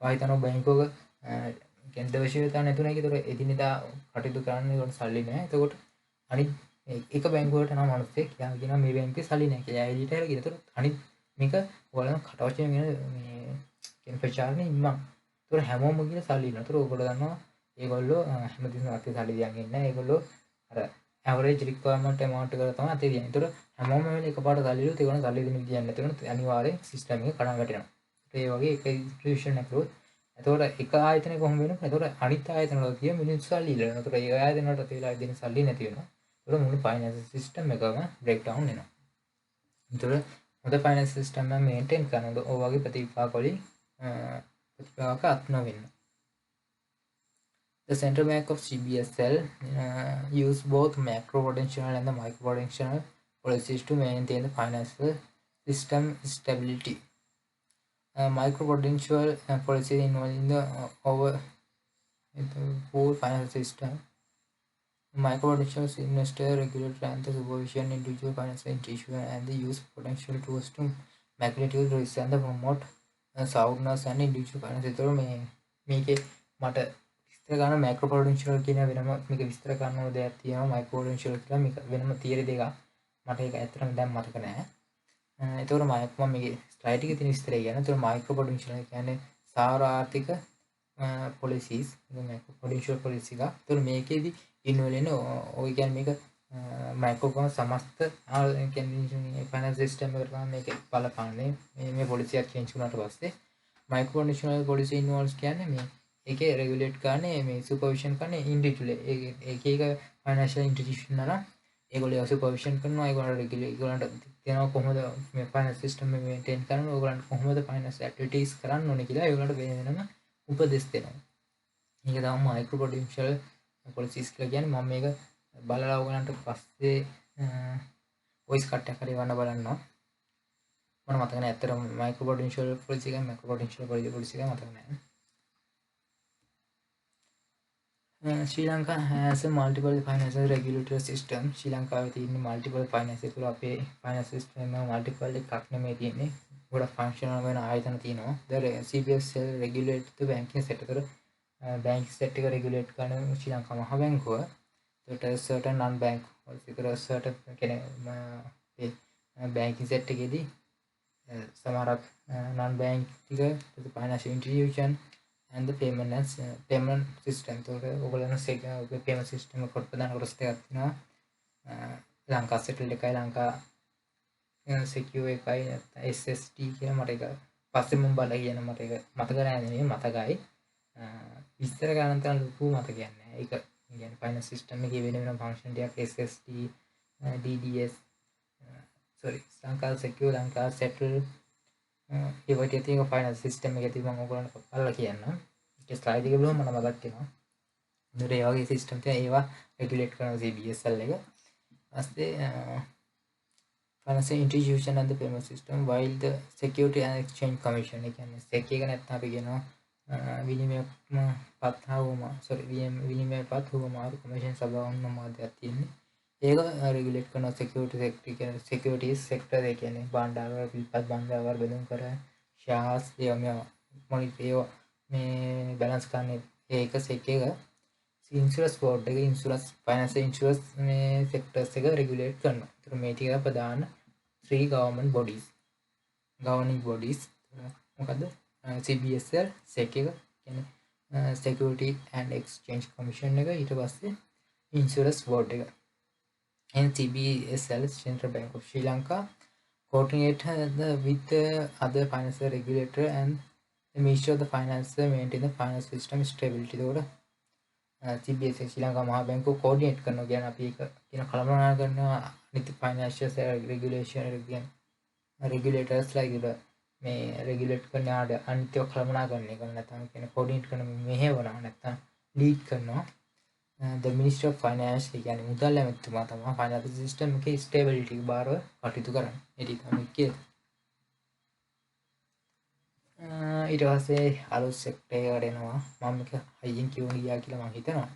Speaker 1: ආයතන බැංකුවක කියන්නේ අවශ්‍යතාව නැතුණා ඒක. ඒතර එදිනෙදා කටයුතු කරන්න ඒකට සල්ලි නැහැ. එතකොට අනිත් එක බැංකුවකට යන මිනිස්සෙක් යා කියනවා මේ බැංකුවේ සල්ලි නැහැ කියලා. එයා එළියට ඇවිල්ලා කියන. ඒතර අනිත් මේක ඔයාලම කටවචයෙන් කියන මේ කියන ප්‍රචාරණේ ඉම්මා. ඒතර හැමෝම කියන සල්ලි නෑ. ඒතර ඔයගොල්ලෝ දන්නවා ඒගොල්ලෝ හැමතිස්සෙම අතේ සල්ලි තියන් ඉන්නේ නැහැ. ඒගොල්ලෝ අර ඇවරේජ් රික්වයර්මන්ට් amount එකට තමයි අතේ තියන්නේ. ඒතර හැමෝම වෙලේ එකපාරට සල්ලි ඉලුවොත් ඒගොල්ලෝ සල්ලි දෙන්න විදියක් නැතිවෙන අනිවාර්යෙන් සිස්ටම් එක කඩන් වැටෙනවා. ඒ වගේ එක ඉන්ස්ටිටියුෂන් එකක් එතකොට එක ආයතනයක කොහොම වෙනවද? එතකොට අනිත් ආයතන වල තියෙන මිනිස්සු සල්ලි ඉල්ලනවා. එතකොට ඒ ආයතන වලට තේලා දෙන සල්ලි නැති වෙනවා. එතකොට මුළු ෆයිනෑන්ස් සිස්ටම් එකම බ්‍රේක් ඩවුන් වෙනවා. එතකොට හොඳ ෆයිනෑන්ස් සිස්ටම් එක මේන්ටේන් කරනකොට ඔය වගේ ප්‍රතිපාක වලින් ප්‍රතිපාක අත් නොවෙන්න. The Central Bank of CBSL use both macroprudential and the microprudential policies to maintain the financial system stability. Microprudential policies involving the whole financial system. Microprudential investor regulator and the supervision individual financial institution and the use potential tools to magnitude risk and the promote soundness and individual finance. ඒතර මේකේ මට විස්තර කරන මයික්‍රෝපොටෙන්ෂියල් කියන වෙනම මේක විස්තර කරන දෙයක් තියෙනවා. මයික්‍රෝපොටෙන්ෂියල් කියලා මේක වෙනම තියරි දෙකක්. මට ඒක ඇත්තටම දැන් මතක නැහැ. ඒතකොට මම මේකේ ස්ලයිඩ් එකේ තියෙන විස්තරය කියන්නේ. ඒතකොට මයික්‍රෝපොටෙන්ෂියල් කියන්නේ සාර ආර්ථික policies මයික්‍රෝපොටෙන්ෂියල් policy එක. ඒතකොට මේකෙදි ඉන්වෝල් ඔය කියන්නේ මේක මයික්‍රෝකෝන සමස්ත කියන්නේ ෆයිනෑන්ස් සිස්ටම් එකට තමයි මේක බලපාන්නේ. මේ policy එක change වුණාට පස්සේ මයික්‍රෝපොටෙන්ෂියල් policy involves කියන්නේ මේ ඒකේ රෙගුලේට් කරන්නේ මේ සුපර්විෂන් කරන්නේ ඉන්ඩිවිජුවල් එක ෆයිනෑන්ෂියල් ඉන්ස්ටිටියුෂන් වල ඒගොල්ලෝ සුපර්විෂන් කරනවා. ඒගොල්ලෝ රෙගුලේට් ඒගොල්ලන්ට කියනවා කොහොමද මේ ෆයිනෑන්ස් සිස්ටම් එක මේන්ටේන් කරන්න ඕගොල්ලන්ට කොහොමද ෆයිනෑන්ස් ඇක්ටිවිටීස් කරන්න ඕනේ කියලා ඒගොල්ලන්ට වෙනම උපදෙස් දෙනවා. මේක තමයි මයික්‍රෝපොටෙන්ෂියල් policies කියලා කියන්නේ. මම මේක බලලා ඕගොල්ලන්ට පස්සේ වොයිස් කට් එකක් හරි වන්න බලන්නවා. මම මතක නැහැ ඇත්තටම මයික්‍රෝපොටෙන්ෂියල් policy එක මයික්‍රෝපොටෙන්ෂියල් policy එක මතක නැහැ. Sri Lanka has a multiple financial regulatory system. Sri Lanka තියෙන multiple finance තුල අපේ finance system එක multiple එකක් නෙමෙයි තියෙන්නේ. ගොඩක් functional වෙන ආයතන තියෙනවා. The CBSL regulate the banking sector. Bank sector එක regulate කරන ශ්‍රී ලංකා මහ බැංකුව. ඒකට certain non bank ඒකට certain කියන්නේ banking sector එකේදී සමහරක් non bank ටික financial institution and the payment system. ඒකට ඔයගොල්ලෝ payment system එක කොට ප්‍රධාන කොටස් දෙකක් තියෙනවා. ලංකා settle එකයි ලංකා secure එකයි SST කියන මට ඒක පස්සේ මම බලලා කියන මට ඒක මතක නැහැ නෙමෙයි මතකයි. විස්තර ගන්න තරම් ලොකු මතකයක් නැහැ. ඒක කියන්නේ ෆයිනෑන්ස් සිස්ටම් එකේ වෙන ෆන්ක්ෂන් ටිකක් SST DDS Lanka secure Lanka settle ඒ වගේ තියෙන ෆයිනෑන්ස් සිස්ටම් එකේ තියෙන මම ඔයගොල්ලන්ට බලලා කියන්නම්. ඒක ස්ලයිඩ් එකේ බලුවම මම මතක් වෙනවා. ඒතර ඒ වගේ සිස්ටම් තියෙන ඒවා රෙගියුලේට් කරන CBSL එක. ඊපස්සේ financial institution and the payment system while the Security and Exchange Commission එක කියන්නේ SEC එක නැත්නම් අපි කියනවා විනිමය පත් විනිමය පත් හුවමාරු කොමිෂන් සභාවන් මාධ්‍යයක් තියෙන්නේ. ඒක රෙගුලේට් කරන සිකියුරිටි කියන්නේ සිකියුරිටීස් සෙක්ටර් ඒ කියන්නේ භාණ්ඩාගාර පිළිපත් භාණ්ඩාගාර බෙදුම් කර ෂෙයාර්ස් ඒවා මේ බැලන්ස් කරන්නේ ඒක සෙක් එක ඉන්ෂුරන්ස් බෝඩ් එක ඉන්ෂුරන්ස් ෆයිනෑන්ස් ඉන්ෂුරන්ස් මේ සෙක්ටර්ස් එක රෙගුලේට් කරනවා. ඒතර මේ ටික ප්‍රධාන 3 government bodies governing bodies මොකද්ද CBSL SEC එක කියන්නේ Security and Exchange Commission එක ඊට පස්සේ Insurance Board එක and CBSL Central Bank of Sri Lanka coordinate with other financial regulator and the Ministry of the Finance maintain the finance system stability. එතකොට CBSL ශ්‍රී ලංකා මහා බැංකුව coordinate කරනවා කියන්නේ අපි ඒක කියන කළමනාකරන කරනවා අනිත් financial regulation කියන්නේ regulators like මේ රෙගියුලේට් කරන අනිත්‍ය කළමනාකරණය කරන නැත්නම් කියන කෝඩිනේට් කරන මෙහෙවනවා නැත්නම් ලීඩ් කරනවා the Ministry of Finance කියන්නේ මුදල් ඇමතිතුමා තමයි ෆයිනෑන්ස් සිස්ටම් එකේ ස්ටේබිලිටි එක බාරව කටයුතු කරන්නේ. ඒක තමයි කියන්නේ. ඊට පස්සේ අලුත් සෙක්ටර් එකකට එනවා. මම මේක හයියෙන් කියවන්න ගියා කියලා මම හිතනවා.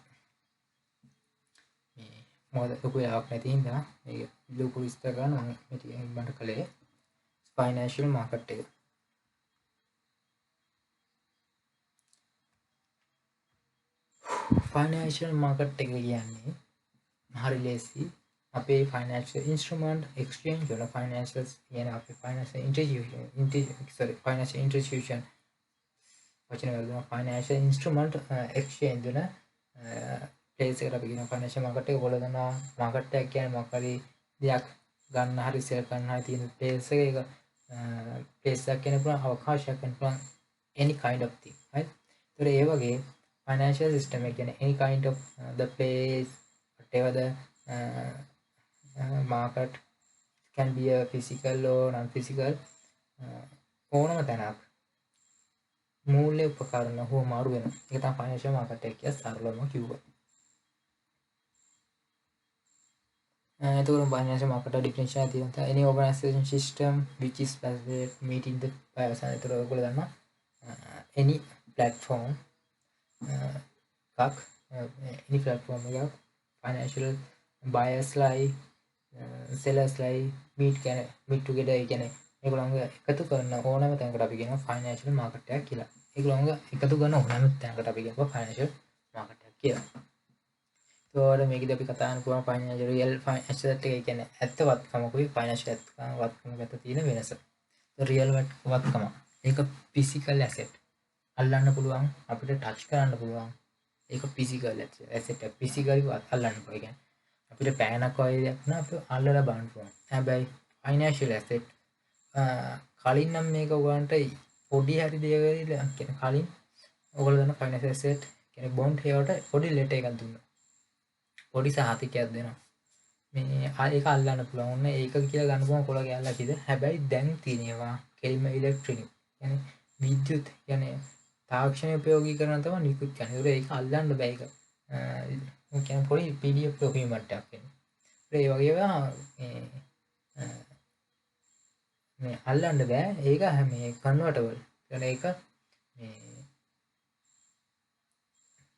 Speaker 1: මේ මොකද ලොකු වෙලාවක් නැති හින්දා මේක ලොකු විස්තර කරන්න මම මේක කළේ ෆයිනෑන්ෂියල් මාකට් එක. ෆයිනෑන්ෂියල් මාකට් එක කියන්නේ හරි ලේසි. අපේ ෆයිනෑන්ෂියල් ඉන්ස්ට්‍රුමන්ට් එක්ස්චේන්ජ් වල ෆයිනෑන්ෂියල් කියන අපේ ෆයිනෑන්ෂියල් ඉන්ස්ටිටියුෂන් වචන වල ෆයිනෑන්ෂියල් ඉන්ස්ට්‍රුමන්ට් එක්ස්චේන්ජ් වල ප්ලේස් එකට අපි කියන ෆයිනෑන්ෂියල් මාකට් එක ඔයගොල්ලෝ දන්නවා. මාකට් එක කියන්නේ මොකක් හරි දෙයක් ගන්න හරි සෙල් කරන්න හරි තියෙන ප්ලේස් එක. ඒක ප්ලේස් එකක් කියන පුළුවන් අවකාශයක් කියන පුළුවන් any kind of thing, right? ඒතර ඒ වගේ financial system again any kind of the place whatever the market can be a physical or non-physical ඕනම තැනක් මූල්‍ය උපකරණ හෝ මාරු වෙනවා. ඒක තමයි financial market එක කිය සරලවම කිව්වා. එතකොට financial market definition එක තියෙනවා. any organization system which is meeting the එතකොට ඔයගොල්ලෝ දන්නවා any platform any platform එකක් financial buyers like sellers like meet together කියන්නේ ඒගොල්ලන්ගේ එකතු කරන ඕනෑම තැනකට අපි කියනවා financial market එකක් කියලා. ඒගොල්ලන්ගේ එකතු කරන ඕනෑම තැනකට අපි කියනවා financial market එකක් කියලා. ඒතකොට මේකදී අපි කතා කරන්න පුළුවන් financial real financial එක කියන්නේ ඇත්ත වත්කමකුයි financial වත්කමක අතර තියෙන වෙනස. real වත්කම ඒක physical asset අල්ලන්න පුළුවන් අපිට ටච් කරන්න පුළුවන්. ඒක ෆිසිකල් ඇසෙට් එක ෆිසිකලි අල්ලන්න පුළුවන්. කියන්නේ අපිට පෑනක් වගේ දෙයක් නා අපිට අල්ලලා බලන්න පුළුවන්. හැබැයි ෆයිනෑන්ෂියල් ඇසෙට් කලින් නම් මේක ඔයගලන්ට පොඩි හරි දෙයකට කියන්නේ කලින් ඔයගොල්ලෝ දන්න ෆයිනෑන්ෂියල් ඇසෙට් කියන්නේ බොන්ඩ් හේවට පොඩි ලෙටර් එකක් දුන්නා. පොඩි සහතිකයක් දෙනවා. මේ ඒක අල්ලන්න පුළුවන්. ඔන්න ඒක කියලා ගන්න පුළුවන් කොළ කැලලා කිද. හැබැයි දැන් තියෙනවා කෙලිම ඉලෙක්ට්‍රික්. කියන්නේ විද්‍යුත් කියන්නේ තාක්ෂණය උපයෝගී කරන තමයි නිකුත් කරන්නේ. ඒක අල්ලන්න බෑ ඒක. ඒ කියන්නේ පොඩි PDF ડોකියුමන්ට් එකක් වෙනවා. ඒ වගේම මේ අල්ලන්න බෑ. ඒක මේ කන්වර්ටබල්. කියන්නේ ඒක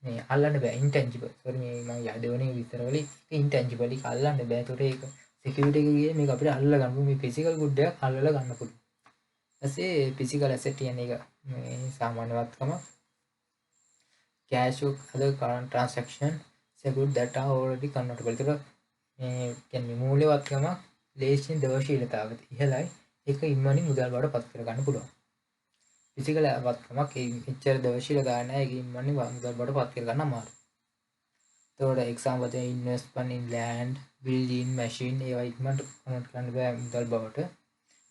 Speaker 1: මේ අල්ලන්න බෑ ඉන්ටැන්ජිබල්. සෝරි මේ මම යදවනේ විතර වල ඉන්ටැන්ජිබල් එක අල්ලන්න බෑ. ඒතකොට ඒක සිකියුරිටි එකේ ගියේ මේක අපිට අල්ලලා ගන්න පුළුවන්. මේ ෆිසිකල් ගුඩ් එකක් අල්ලලා ගන්න පුළුවන්. ඊපස්සේ ෆිසිකල් ඇසෙට් කියන්නේ ඒක මේ සාමාන්‍ය වත්කම cash or other current transaction securities that are already convertible. ඒතකොට මේ කියන්නේ මූල්‍ය වත්කම ලේසියෙන් දවශීලතාවක ඉහළයි. ඒක ඉක්මනින් මුදල් බවට පත් කර ගන්න පුළුවන්. ෆිසිකල් වත්කමක් එච්චර දවශීල ගන්න නැහැ. ඒක ඉක්මනින් මුදල් බවට පත් කර ගන්න අමාරුයි. ඒතකොට example the investment in land, building, machine ඒවා ඉක්මනට කන්වර්ට් කරන්න බෑ මුදල් බවට.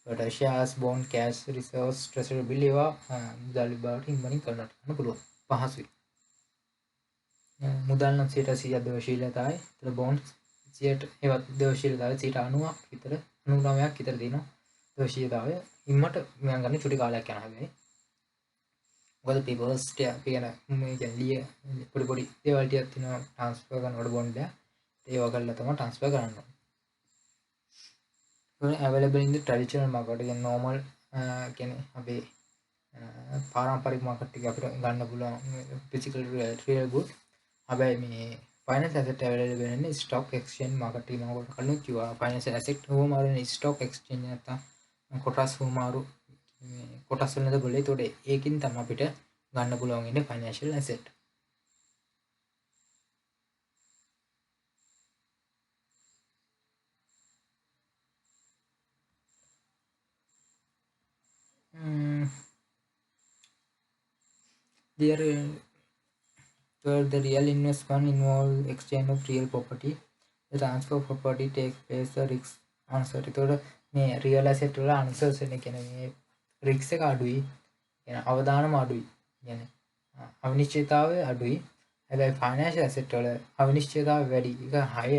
Speaker 1: ඒකට shares, bond, cash, reserves, treasury bill ඒවා මුදල් බවට ඉක්මනින් කන්වර්ට් කරන්න පුළුවන්. පහසුයි. මුදල් නම් 100% දවශීලතාවයි. ඒතර bonds 100 ඒවත් දවශීලතාවය 90ක් විතර 99ක් විතර දෙනවා. දවශීලතාවය ඉම්මට මම ගන්න චුටි කාලයක් යනවා හැබැයි. මොකද papers කියන මේ කියන්නේ පොඩි පොඩි දේවල් ටිකක් තියෙනවා ට්‍රාන්ස්ෆර් කරනකොට බොන්ඩ් එක. ඒව කරලා තමයි ට්‍රාන්ස්ෆර් කරන්න ඕනේ. available in the traditional market again normal කියන්නේ අපේ පාරම්පරික මාකට් එක අපිට ගන්න පුළුවන් physical real good. හැබැයි මේ finance asset available වෙන්නේ stock exchange market එකේ මම කලින් කිව්වා finance asset හොමාරු stock exchange නැත්නම් කොටස් හොමාරු මේ කොටස් වල නේද බලේ. ඒතකොට ඒකින් තමයි අපිට ගන්න පුළුවන් ඉන්නේ financial asset. There where the real investment involve exchange of real property. The transfer of property takes place the risk uncertainty. ඒතකොට මේ real asset වල uncertainty කියන්නේ මේ risk එක අඩුයි. කියන අවදානම අඩුයි. කියන්නේ අනිශ්චිතතාවය අඩුයි. හැබැයි financial asset වල අනිශ්චිතතාවය වැඩි. ඒක high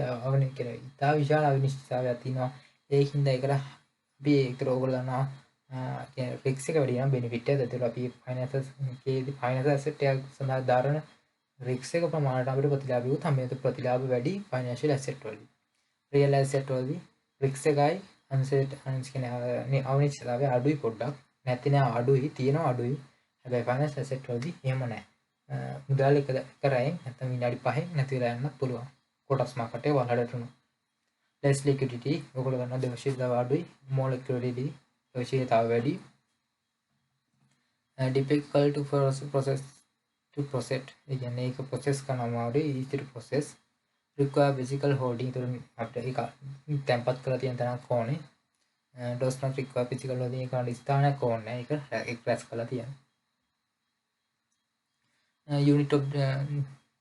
Speaker 1: කියන්නේ ඉතා විශාල අනිශ්චිතතාවයක් තියෙනවා. ඒකින්ද ඒකට අපි ඒකට ඕගොල්ලෝ දන්නවා රික්ස් එක වැඩි නම් බෙනිෆිට් එක. ඒතකොට අපි ෆයිනෑන්ස් ඇසෙට් එකක් සඳහා දාරන රික්ස් එක ප්‍රමාණයට අපිට ප්‍රතිලාභ වුත් හැමෙත ප්‍රතිලාභ වැඩි ෆයිනෑන්ෂියල් ඇසෙට් වලදී. රියල් ඇසෙට් වලදී රික්ස් එකයි අනිශ්චිතතාවය අඩුයි පොඩ්ඩක්. නැති නෑ අඩුයි, තියෙනවා අඩුයි. හැබැයි ෆයිනෑන්ස් ඇසෙට් වලදී එහෙම නෑ. මුදල් එක කරයෙන් නැත්නම් විනාඩි 5න් නැති වෙලා යන්නත් පුළුවන්. කොටස් මාකට් එක වලට උණු. less liquidity ඔයගොල්ලෝ ගන්න දවශීලතාව අඩුයි. more liquidity දවශීලතාව වැඩි. difficult to process ඒ කියන්නේ ඒක process කරන අමාරුයි. easy to process require physical holding. ඒතර අපිට ඒක තැම්පත් කරලා තියෙන තැනක් ඕනේ. does not require physical holding. ඒක ස්ථානයක් ඕනේ. ඒක press කරලා තියෙන. unit of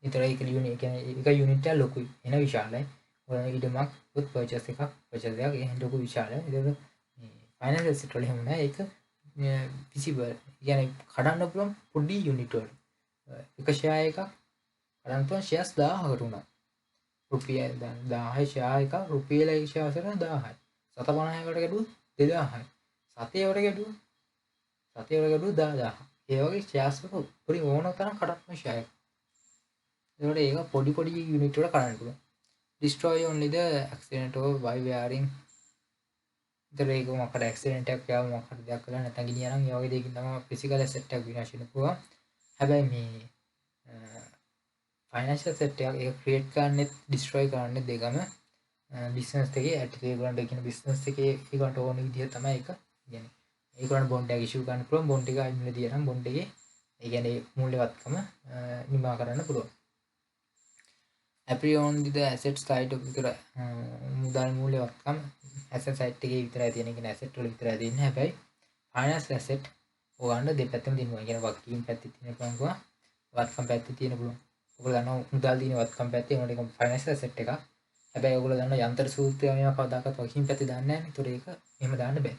Speaker 1: ඒතර ඒක unit කියන්නේ ඒක unit එක ලොකුයි. එන විශාලයි. ඔයාලා ඉදමක් උත් purchase එකක් එහෙනම් ලොකු විශාලයි. ඒක finance asset වල එහෙම නෑ. ඒක visible. කියන්නේ කඩන්න පුළුවන් පොඩි unit වල. එක share එකක් කඩන්න පුළුවන් shares 1000කට උනා. රුපියල් 1000 share එකක් රුපියල shares එක 1000යි. 750කට ගැඩුවොත් 2000යි. 7කට ගැඩුවොත් 10000. ඒ වගේ shares වල පොඩි ඕන තරම් කඩන්න share එක. ඒකට ඒක පොඩි unit වල කඩන්න පුළුවන්. destroy only the accident or by wearing. ඉතින් ඒක මොකක්ද accident එකක් යාව මොකක්ද දෙයක් කරලා නැත්නම් ගිනියනම් ඒ වගේ දෙයකින් තමයි physical asset එකක් විනාශ වෙන්න පුළුවන්. හැබැයි මේ financial asset එකක් ඒක create කරන්නේ destroy කරන්නේ දෙකම business එකේ ඇටි ඒගොල්ලන්ට කියන business එකේ ඒකට ඕන විදිහ තමයි ඒක කියන්නේ. ඒගොල්ලන්ට bond එක issue කරන්න පුළුවන්. bond එක අයින් දිය නම් bond එකේ ඒ කියන්නේ මූල්‍යවත්කම නිමා කරන්න පුළුවන්. appear on the asset side of the මුදල් මූල්‍යවත්කම asset side එකේ විතරයි තියෙන. කියන්නේ asset වල විතරයි තියෙන්නේ. හැබැයි finance asset ඔයගොල්ලන්ට දෙපැත්තම තියෙනවා. කියන්නේ වක්කීම් පැත්තේ තියෙන පුළුවන්. වත්කම් පැත්තේ තියෙන පුළුවන්. ඔයගොල්ලෝ දන්නවා මුදල් දින වත්කම් පැත්තේ ඒකට එක finance asset එකක්. හැබැයි ඔයගොල්ලෝ දන්නවා යන්ත්‍ර සූත්‍රය මේවා කවදාකවත් වක්කීම් පැත්තේ දාන්නේ නැහැ. ඒතකොට ඒක එහෙම දාන්න බෑ.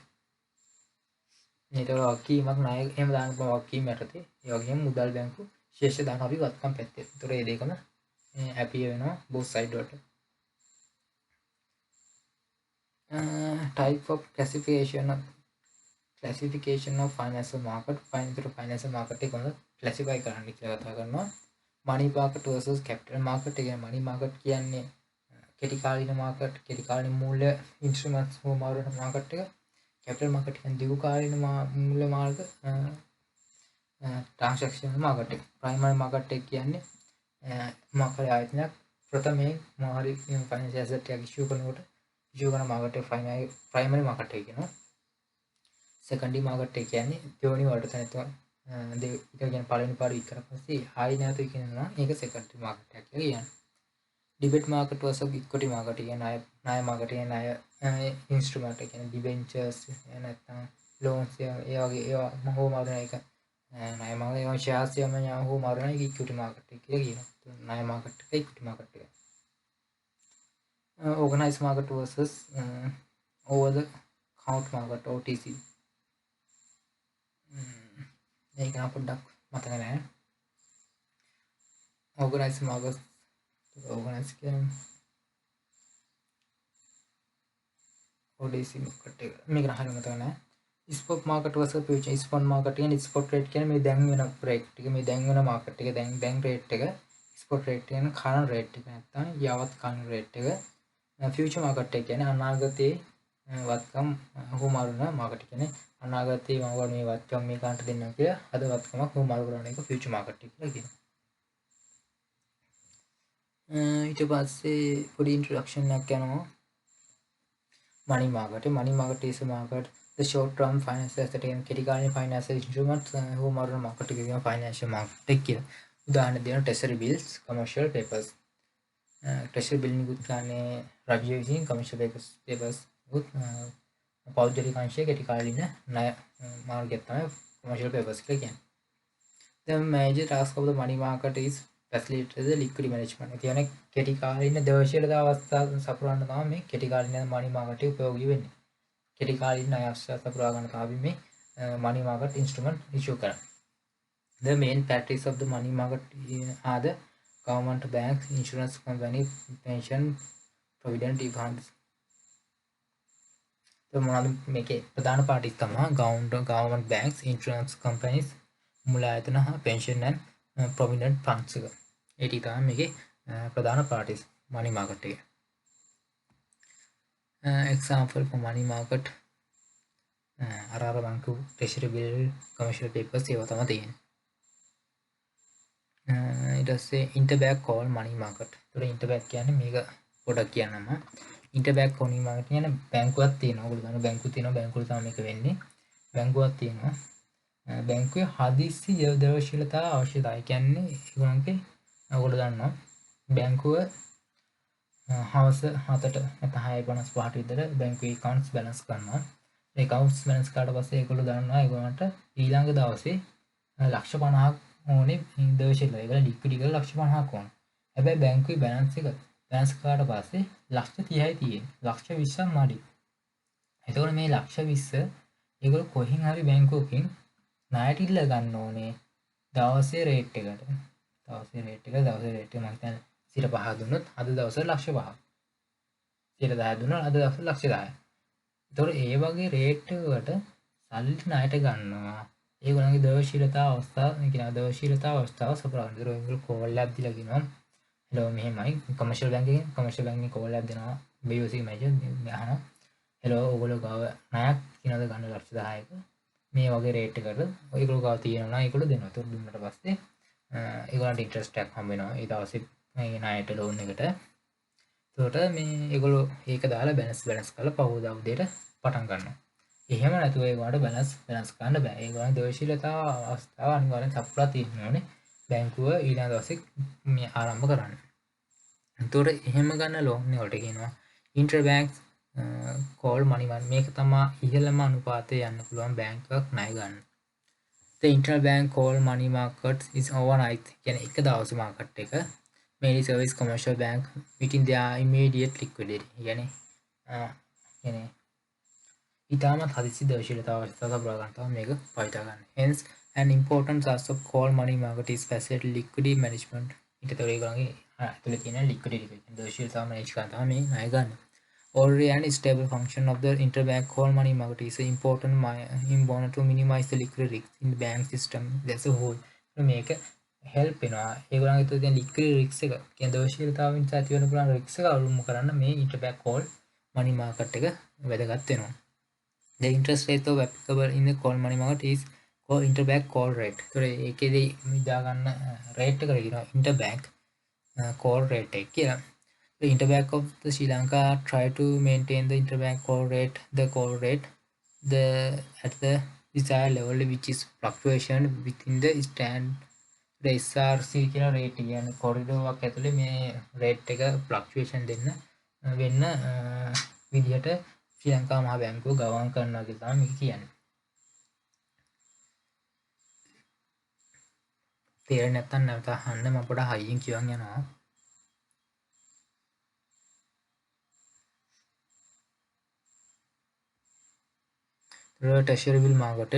Speaker 1: ඒතකොට වක්කීමක් ණය එහෙම දාන්න පුළුවන් වක්කීම් යටතේ. ඒ වගේම මුදල් බැංකු ශේෂ දාන අපි වත්කම් පැත්තේ. ඒතකොට මේ දෙකම happy වෙනවා both side වලට. type of classification of financial market. financial market එක කොහොමද classify කරන්න කියලා කතා කරනවා. money market versus capital market. ඒ කියන්නේ money market කියන්නේ කෙටි කාලින market, කෙටි කාලින මූල්‍ය instruments හොමාරු market එක. capital market කියන්නේ දීර්ඝ කාලින මූල්‍ය මාර්ග transaction market එක. primary market එක කියන්නේ මාකරේ ආයතනයක් ප්‍රථමයෙන් මොහරි ෆයිනෑන්ෂියල් ඇසෙට් එකක් ඉෂුව කරනකොට ඉෂුව කරන මාකට් එක ප්‍රයිමරි මාකට් එක කියනවා. සෙකන්ඩරි මාකට් එක කියන්නේ දෙවෙනි වලට තැනතුවා ඒක කියන්නේ පළවෙනි පාර විතර පස්සේ ආයි නැවත කියනවා ඒක සෙකන්ඩරි මාකට් එක කියලා කියන්නේ. ඩිබෙට් මාකට් versus ඉක්විටි මාකට් කියන්නේ ණය මාකට් කියන්නේ ණය ඉන්ස්ට්‍රුමන්ට් එක කියන්නේ ඩිබෙන්චර්ස් නැත්නම් ලෝන්ස් ඒ වගේ ඒවා මොහොම මාරන එක ණය මාකට් ඒවා ෂෙයාර්ස් යම හෝ මාරන එක ඉක්විටි මාකට් එක කියලා කියනවා. ණය මාකට් එක ඉක්විටි මාකට් එක. organized market versus over the counter market OTC. මේක නම් පොඩ්ඩක් මතක නැහැ. organized market organized කියන්නේ OTC market එක. මේක නම් හරියට මතක නැහැ. spot market versus future. spot market කියන්නේ spot rate කියන්නේ මේ දැන් වෙන rate එක, මේ දැන් වෙන market එක, දැන් rate එක. spot rate කියන්නේ current rate එක නැත්නම් යවත් current rate එක. future market එක කියන්නේ අනාගතයේ වත්කම් හුවමාරු කරන මාකට් කියන්නේ අනාගතයේ මම ඔයාලට මේ වත්කම් මේ කාන්ට දෙන්නම් කියලා අද වත්කමක් හුවමාරු කරන එක ෆියුචර් මාකට් එක කියලා කියනවා. ඊට පස්සේ පොඩි ඉන්ට්‍රොඩක්ෂන් එකක් යනවා. money market is a market the short term finance asset and කෙටිකාලීන financial instruments හුවමාරු කරන මාකට් එක කියන financial market එක කියලා. උදාහරණ දෙනවා treasury bills, commercial papers. treasury bill නිකුත් කරන්නේ රජය විසින් commercial papers උත් පෞද්ගලික අංශයේ කෙටිකාලීන ණය මාර්ගයක් තමයි commercial papers කියලා කියන්නේ. The major task of the money market is facilitate the liquidity management. ඒ කියන්නේ කෙටිකාලීන දේශීයතා අවස්ථා සපුරන්න තමයි මේ කෙටිකාලීන money market උපයෝගී වෙන්නේ. කෙටිකාලීන ණය අවස්ථා සපුරා ගන්න තමයි මේ money market instrument issue කරන්නේ. The main practice of the money market are the government banks, insurance company, pension, provident funds. මොනවද මේකේ ප්‍රධාන පාටිස් තමයි government banks, insurance companies, මුල ආයතන හා pension and provident funds එක. ඒ ටික තමයි මේකේ ප්‍රධාන පාටිස් money market එකේ. Example for money market අර බංකු treasury bill, commercial papers ඒවා තමයි තියෙන්නේ. ඊට පස්සේ interbank call money market. ඒතර interbank කියන්නේ මේක පොඩක් කියන්නම. interbank money market කියන්නේ බැංකුවක් තියෙනවා. ඔයගොල්ලෝ දන්න බැංකුව තියෙනවා. බැංකුවල තමයි මේක වෙන්නේ. බැංකුවක් තියෙනවා. බැංකුවේ හදිස්සි දේශීයතාව අවශ්‍යතාවය කියන්නේ ඒගොල්ලන්ගේ ඔයගොල්ලෝ දන්නවා බැංකුව හවස 7ට නැත්නම් 6:55ට විතර බැංකුවේ accounts balance කරනවා. ඒ accounts balance කරාට පස්සේ ඒගොල්ලෝ දන්නවා ඒගොල්ලන්ට ඊළඟ දවසේ ලක්ෂ 50ක් ඕනේ දේශීයතාව. ඒගොල්ලෝ ලික්විඩ් කරලා ලක්ෂ 50ක් ඕනේ. හැබැයි බැංකුවේ balance එක balance කරාට පස්සේ ලක්ෂ 30යි තියෙන්නේ. ලක්ෂ 20ක් මදි. එතකොට මේ ලක්ෂ 20 ඒගොල්ලෝ කොහෙන් හරි බැංකුවකින් ණයට ඉල්ල ගන්න ඕනේ දවසේ රේට් එකට. දවසේ රේට් එක මම කියන්නේ 5 දුන්නොත් අද දවසේ ලක්ෂ 5ක්. 10 දුන්නොත් අද දවසේ ලක්ෂ 10ක්. ඒතකොට ඒ වගේ රේට් එකකට සල්ලි ණයට ගන්නවා. ඒගොල්ලන්ගේ දේශීයතාව අවස්ථාව, ඒ කියන්නේ දේශීයතාව අවස්ථාව සපුරා ගන්න. ඒගොල්ලෝ කෝල් එකක් දීලා කියනවා. hello මෙහෙමයි commercial banking කෝල් එකක් දෙනවා. BOC මැනේජර් අහනවා. hello ඔයගොල්ලෝ ගාව ණයක් කිනවද ගන්න ලක්ෂ 10ක. මේ වගේ රේට් එකකට ඔයගොල්ලෝ ගාව තියෙනවා නම් ඒගොල්ලෝ දෙනවා. ඒතකොට දුන්නට පස්සේ ඒගොල්ලන්ට ඉන්ට්‍රස්ට් එකක් හම්බ වෙනවා. ඒ දවසේ මේ ණයට ලෝන් එකට. ඒතකොට මේ ඒගොල්ලෝ ඒක දාලා බැලන්ස් කරලා පහුවදා උදේට පටන් ගන්නවා. එහෙම නැතුව ඒගොල්ලන්ට බැලන්ස් කරන්න බෑ. ඒගොල්ලන් දේශීයතාව අවස්ථාව අනිවාර්යෙන් සපුරා තියෙන්න ඕනේ. බැංකුව ඊළඟ දවසේ මේ ආරම්භ කරන්න. එතකොට එහෙම ගන්න ලෝන් වලට කියනවා interbank call money market. මේක තමයි ඉහළම අනුපාතයේ යන්න පුළුවන් බැංක් එකක් ණය ගන්න. The interbank call money market is overnight. කියන්නේ එක දවස් මාකට් එක mainly service commercial bank within their immediate liquidity. කියන්නේ ඉතාමත් හදිසි දේශීයතාව අවස්ථාව සපුරා ගන්න තමයි මේක පාවිච්චි කරන්නේ. Hence an important task of call money market is facilitate liquidity management. ඊට ඒගොල්ලන්ගේ ඇතුලේ තියෙන liquidity එක. දේශීයතාව manage කරන තමයි මේ ණය ගන්න. Already and stable function of the interbank call money market is important to minimize the liquidity risk in the bank system as a whole. මේක help වෙනවා. ඒගොල්ලන්ගේ තුල තියෙන liquidity risk එක කියන්නේ දේශීයතාව නිසා ඇති වෙන පුළුවන් risk එක අලුම් කරන්න මේ interbank call money market එක වැදගත් වෙනවා. The interest rate of applicable in the call money market is called interbank call rate. ඒතර ඒකේදී දා ගන්න rate එක කියනවා interbank call rate එක කියලා. The interbank of the Sri Lanka try to maintain the interbank call rate at the desired level, which is fluctuation within the SRC කියන rate කියන්නේ corridor එකක් ඇතුලේ මේ rate එක fluctuation වෙන්න විදිහට ශ්‍රී ලංකා මහ බැංකුව ගවම් කරනවා කියලා තමයි මේක කියන්නේ. තේරෙන්නේ නැත්නම් නැවත අහන්න මම පොඩ හයියෙන් කියවන් යනවා. Treasury bill market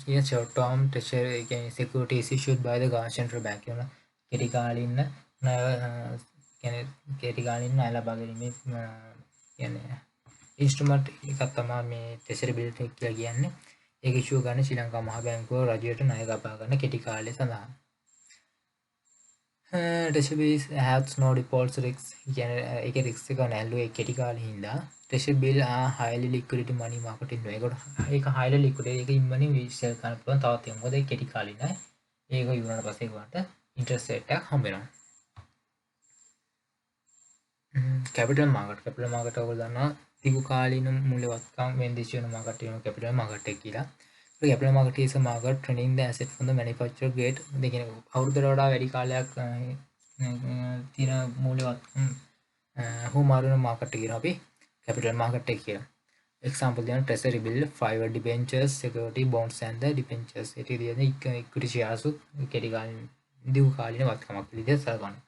Speaker 1: කියන short term treasury කියන්නේ securities issued by the central bank කියන කෙටිකාලීන ණය කියන්නේ කෙටිකාලීන ණය ලබා ගැනීමේ කියන්නේ instrument එකක් තමයි මේ treasury bill එක කියලා කියන්නේ. ඒක issue ගන්න ශ්‍රී ලංකා මහ බැංකුව රජයට ණය ලබා ගන්න කෙටි කාලය සඳහා. treasury bills has no default risk. කියන්නේ ඒකේ risk එක නැල්ලු ඒ කෙටි කාලේ හින්දා treasury bill are highly liquidity money market ඉන්නවා. ඒක highly liquid. ඒක ඉම්මනේ sell කරන්න පුළුවන් තවත් එක. මොකද ඒක කෙටි කාලිනයි. ඒක ඉවරනට පස්සේ ඒකට interest rate එකක් හම්බ වෙනවා. capital market ඔයගොල්ලෝ දන්නවා දිගු කාලීන මූල්‍යවත්කම් වෙන්දිසි වෙන market එක capital market එක කියලා. So capital market is a market trading the asset from the manufacturer grade. ඒ කියන්නේ අවුරුද්දකට වඩා වැඩි කාලයක් තියෙන මූල්‍යවත්කම් හෝ මාරුන market එක කියනවා අපි capital market එක කියලා. Example දෙන treasury bill, private debentures, security bonds and the debentures. ඒක කියන්නේ equity shares කෙටි කාලින දිගු කාලීන වත්කමක් විදිහට සලකනවා.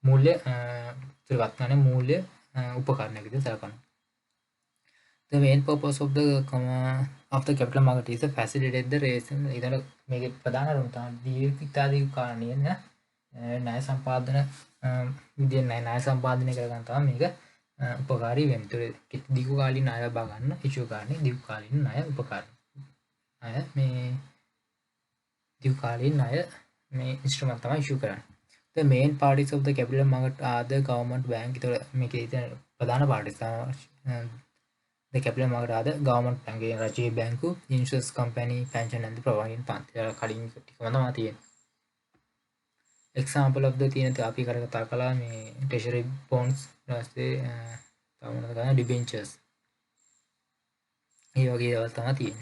Speaker 1: मूल्य वत्ने मूल्य उपकरण the main purpose of the capital market is to facilitate the raising इधर मेरे प्रधान रूपता दीर्घ इत्यादि कारणीय न्याय संपादन विद्या न्याय संपादन करता मेरे उपकारी वेंतुरे दीर्घकालीन न्याय भागन इशू कारण दीर्घकालीन न्याय उपकरण न्याय में दीर्घकालीन न्याय में इंस्ट्रूमेंट तमा issue Karan The main parties of the capital market are the government bank. Pradhan parties the capital market are the government bank, Rajiv Bank, insurance company, pension and the provident fund. Example of the तीन तो आप ही करेगा ताकला में treasury bonds रास्ते ताऊं ना debentures ये वगैरह वाला ताना तीन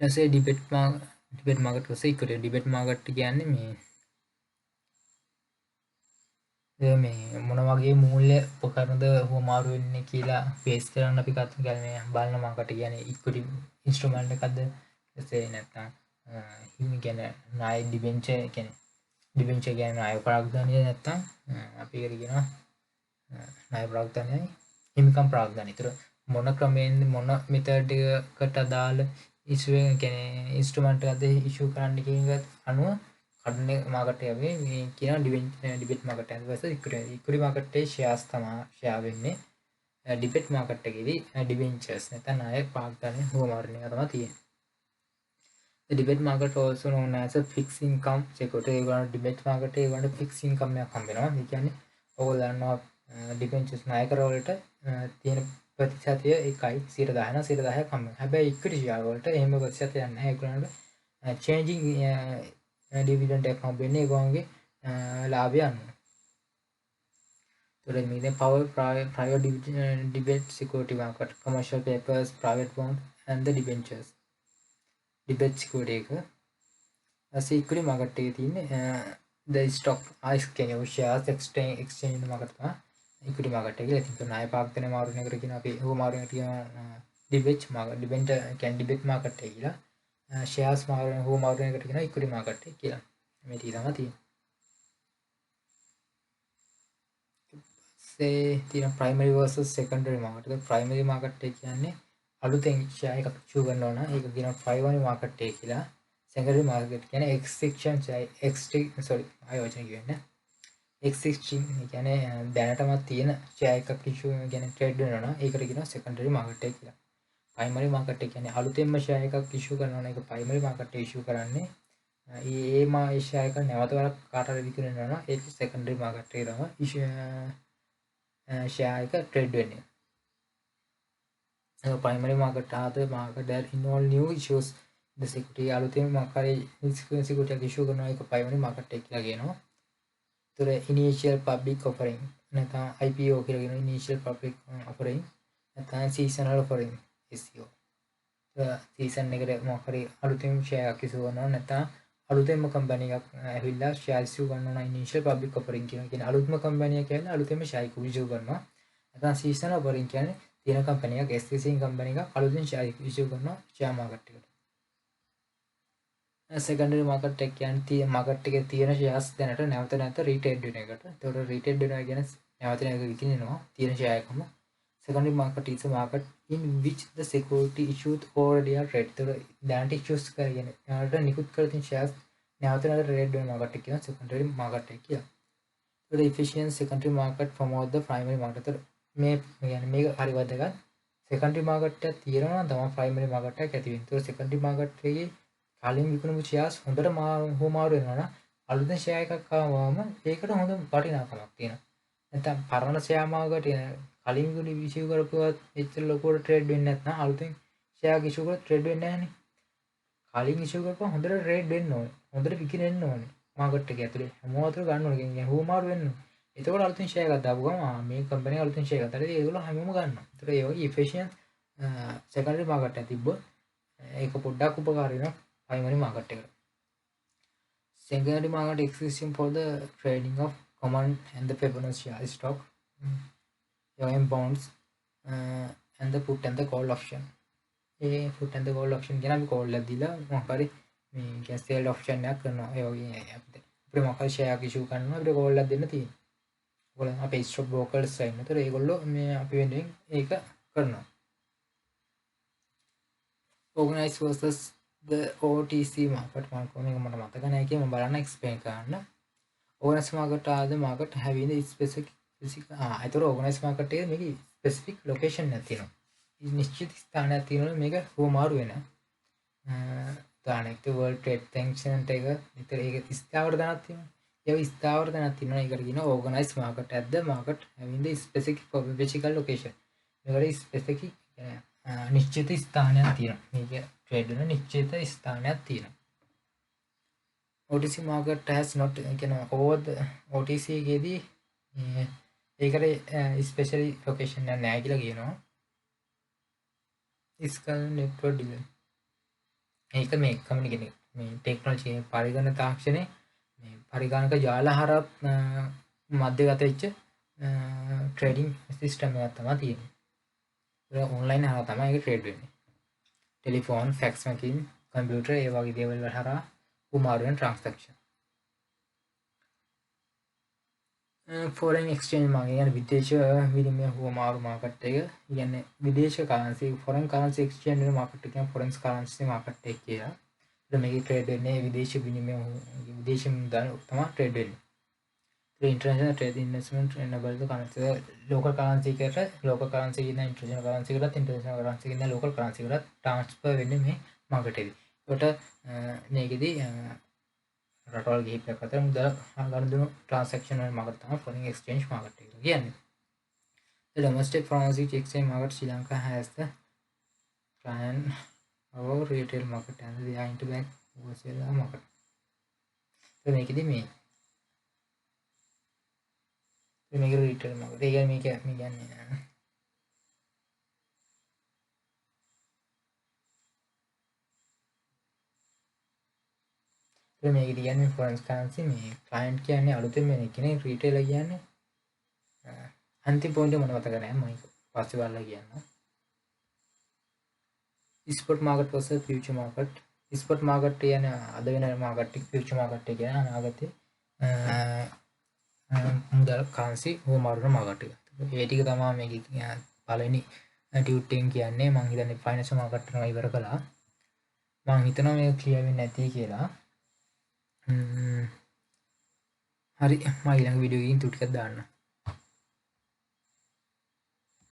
Speaker 1: जैसे debate market को सही करे debate market क्या है में මේ මොන වගේ මූල්‍ය උපකරණද හුවමාරු වෙන්නේ කියලා බේස් කරන්න අපි කතා කරන්නේ බලන මාකට කියන්නේ ඉක්විටි ඉන්ස්ට්‍රුමන්ට් එකක්ද එසේ නැත්නම් හිමි කියන්නේ ණය ඩිබෙන්චර් කියන්නේ ඩිබෙන්චර් කියන්නේ ණය ප්‍රාග්ධානය නැත්නම් අපි ඒකට කියනවා ණය ප්‍රාග්ධානයයි හිමිකම් ප්‍රාග්ධානය. ඒතර මොන ක්‍රමයෙන් මොන මෙතඩ් එකකට අදාළ ඉෂුව කියන්නේ ඉන්ස්ට්‍රුමන්ට් එකක්ද ඉෂුව කරන්න කියන එක අනුව කඩන මාකට් එකේ මේ කියන ඩිබේට් මාකට් එක ඊපස්සේ ඉක්විටි මාකට් එකේ ෂෙයාර්ස් තමයි ෂෙයා වෙන්නේ ඩිබේට් මාකට් එකේදී ඩිබෙන්චර්ස් නැත්නම් ණය ප්‍රාග්ධානය හුවමාරණ එක තමයි තියෙන්නේ. The debate market also known as a fixed income security. ඒගොල්ලෝ debate market එකේ ඒගොල්ලන්ට fixed income එකක් හම්බ වෙනවා. ඒ කියන්නේ ඕගොල්ලෝ දන්නවා ඩිබෙන්චර්ස් ණය කරවලට තියෙන ප්‍රතිශතය 1යි 10 නම් 10ක් හම්බ වෙනවා. හැබැයි ඉක්විටි ෂෙයාර් වලට එහෙම ප්‍රතිශතයක් නැහැ. ඒගොල්ලන්ට changing dividend එකක් හම්බ වෙන්නේ ඒගොල්ලන්ගේ ලාභය අනුව. So මේ දැන් private debate security market, commercial papers, private bonds and the debentures. Debate security එක ඇස් equity market එකේ තියෙන්නේ the stock කියන්නේ shares exchange market තමයි equity market එක. ඉතින් ණය පාක්ෂික මාරුණයකට කියන අපි ඕ මාරුණයකට කියන debate market කියන්නේ debate market එක කියලා. shares මාරුණ හෝ මාරුණයකට කියන equity market එක කියලා. මේ ටික තමයි තියෙන්නේ. තියෙන primary versus secondary market. primary market එක කියන්නේ අලුතෙන් share එකක් issue කරනවා නම් ඒක කියනවා primary market එක කියලා. secondary market කියන්නේ extinction කියන්නේ දැනටමත් තියෙන share එකක් issue කියන්නේ trade වෙනවා නම් ඒකට කියනවා secondary market එක කියලා. primary market එක කියන්නේ අලුතෙන්ම share එකක් issue කරනවා නම් ඒක primary market එක issue කරන්නේ ඒ share එක නැවත වරක් කාටට විකුණනවා නම් ඒක secondary market එකේ තමයි share එක trade වෙන්නේ. Primary market are the market that involve new issues the security අලුතෙන් මාකාරී security එක issue කරනවා ඒක primary market එක කියලා කියනවා. ඒතර initial public offering නැත්නම් IPO කියලා කියනවා initial public offering නැත්නම් seasonal offering SEO. season එකට මාකාරී අලුතෙන් share එකක් issue කරනවා නැත්නම් අලුතෙන්ම company එකක් ඇවිල්ලා share issue කරනවා නම් initial public offering කියන අලුත්ම company එක කියන්නේ අලුතෙන්ම share එක issue කරනවා. නැත්නම් seasonal offering කියන්නේ තියෙන company එකක් existing company එකක් අලුතෙන් share issue කරනවා share market එකට. secondary market එක කියන්නේ market එකේ තියෙන shares දැනට නැවත retrade වෙන එකට. ඒතකොට retrade වෙනවා කියන්නේ නැවත විකිනෙනවා තියෙන share එකම. secondary market is a market in which the security issued already are traded. ඒතකොට දැනට issues කරගෙන යාට නිකුත් කර තියෙන shares නැවත trade වෙන market එක කියන secondary market එක කියලා. ඒතකොට efficient secondary market promote the primary market. මේ يعني මේක හරි වැදගත්. secondary market එක තියෙනවා නම් තමයි primary market එක ඇති වෙන්නේ. ඒතකොට secondary market එකේ කලින් විකුණපු shares හොඳට මාරු වෙනවා නම් අලුතෙන් share එකක් ආවම ඒකට හොඳ වටිනාකමක් තියෙනවා. නැත්නම් පරණ share market කලින් ගොඩ ඉෂුව කරපුවත් එච්චර ලොකුවට ට්‍රේඩ් වෙන්නේ නැත්නම් අලුතෙන් ෂෙයාර් ඉෂුව කරලා ට්‍රේඩ් වෙන්නේ නැහනේ. කලින් ඉෂුව කරපුවා හොඳට ට්‍රේඩ් වෙන්න ඕනේ. හොඳට විකිනෙන්න ඕනේ. මාකට් එකේ ඇතුලේ හැමෝම අතර ගන්න ඕනේ. කියන්නේ හුවමාරු වෙන්න ඕනේ. එතකොට අලුතෙන් ෂෙයාර් එකක් දාපු ගමන් මේ කම්පැනි එක අලුතෙන් ෂෙයාර් එකක් දාලා ඒගොල්ලෝ හැමෝම ගන්නවා. ඒතර ඒ වගේ efficient secondary market එකක් තිබ්බොත් ඒක පොඩ්ඩක් උපකාරී වෙනවා primary market එකට. Secondary market existing for the trading of common and the preference share stock, bonds, and the put and the call option. A put and the call option කියන අපි call එකක් දීලා මොකක් හරි මේ sell option එකක් කරනවා. ඒ වගේ අපිට මොකක් හරි share issue කරනවා අපිට call එකක් දෙන්න තියෙනවා. ඔයගොල්ලෝ අපේ stock brokers ඉන්න. ඒතර ඒගොල්ලෝ මේ අපි වෙනුවෙන් ඒක කරනවා. Organized versus the OTC market මේක මට මතක නැහැ කියලා මම බලන්න explain කරන්න. Organized market are the market having the specific ඒතර organized market එකේ මේක specific location එකක් තියෙනවා. නිශ්චිත ස්ථානයක් තියෙනවා මේක හුවමාරු වෙන. උදාහරණයක් world trade center එක විතර ඒක ස්ථාවර තැනක් තියෙනවා. ඒ ස්ථාවර තැනක් තියෙනවා. ඒකට කියනවා organized market at the market having the specific physical location. මේකට specific නිශ්චිත ස්ථානයක් තියෙනවා. මේක ට්‍රේඩ් වෙන නිශ්චිත ස්ථානයක් තියෙනවා. OTC market has not කියන over the OTC එකේදී ඒකට ස්පෙෂලි ලොකේෂන් එකක් නැහැ කියලා කියනවා. ඉස්කල් නෙට්වර්ක් ඩිලේ. ඒක මේ කමියුනිකේෂන් මේ ටෙක්නොලොජි පරිගණක තාක්ෂණයේ මේ පරිගණක ජාල හරහා මැදගත වෙච්ච ට්‍රේඩින් සිස්ටම් එකක් තමයි තියෙන්නේ. ඒක ඔන්ලයින් හරහා තමයි ඒක ට්‍රේඩ් වෙන්නේ. ටෙලිෆෝන්, ෆැක්ස් මැෂින්, කම්පියුටර් ඒ වගේ දේවල් වල හරහා උමාරු වෙන ට්‍රාන්සැක්ෂන්. foreign exchange market කියන්නේ විදේශ විනිමය හුවමාරු මාකට් එක. කියන්නේ විදේශ currency foreign currency exchange වෙන මාකට් එක කියන්නේ foreign currency මාකට් එක කියලා. ඒක මේකේ ට්‍රේඩ් වෙන්නේ විදේශ විනිමය විදේශ මුදල් තමයි ට්‍රේඩ් වෙන්නේ. ඒ international trade investment enable the currency local currency එකට local currency කියන international currency එකකට international currency කියන local currency එකට transfer වෙන්නේ මේ මාකට් එකේ. ඒකට මේකෙදී රටවල් කිහිපයක් අතර මුදල් ගනුදෙනු transaction වල මාකට් තමයි foreign exchange market එක කියන්නේ. The domestic foreign exchange market Sri Lanka has the client our retail market and the interbank wholesale market. So මේකෙදී මේක retail market. ඒ කියන්නේ මේක කියන්නේ මේක කියන්නේ foreign currency මේ client කියන්නේ අලුතෙන් වෙන කෙනෙක් retailer කියන්නේ අන්තිම පොයින්ට් එක මම මතක නැහැ මම පස්සේ බලලා කියන්නම්. spot market versus future market. spot market කියන්නේ අද වෙන market එක future market එක කියන්නේ අනාගතේ මුදල් currency හොමාරු වෙන market එක. ඒ ටික තමයි මේකේ පළවෙනි ටියුට් එකෙන් කියන්නේ මම හිතන්නේ financial market එක ඉවර කළා. මම හිතනවා මේක clear වෙන්නේ නැති කියලා. හරි මම ඊළඟ වීඩියෝ එකකින් ටිකක් දාන්න.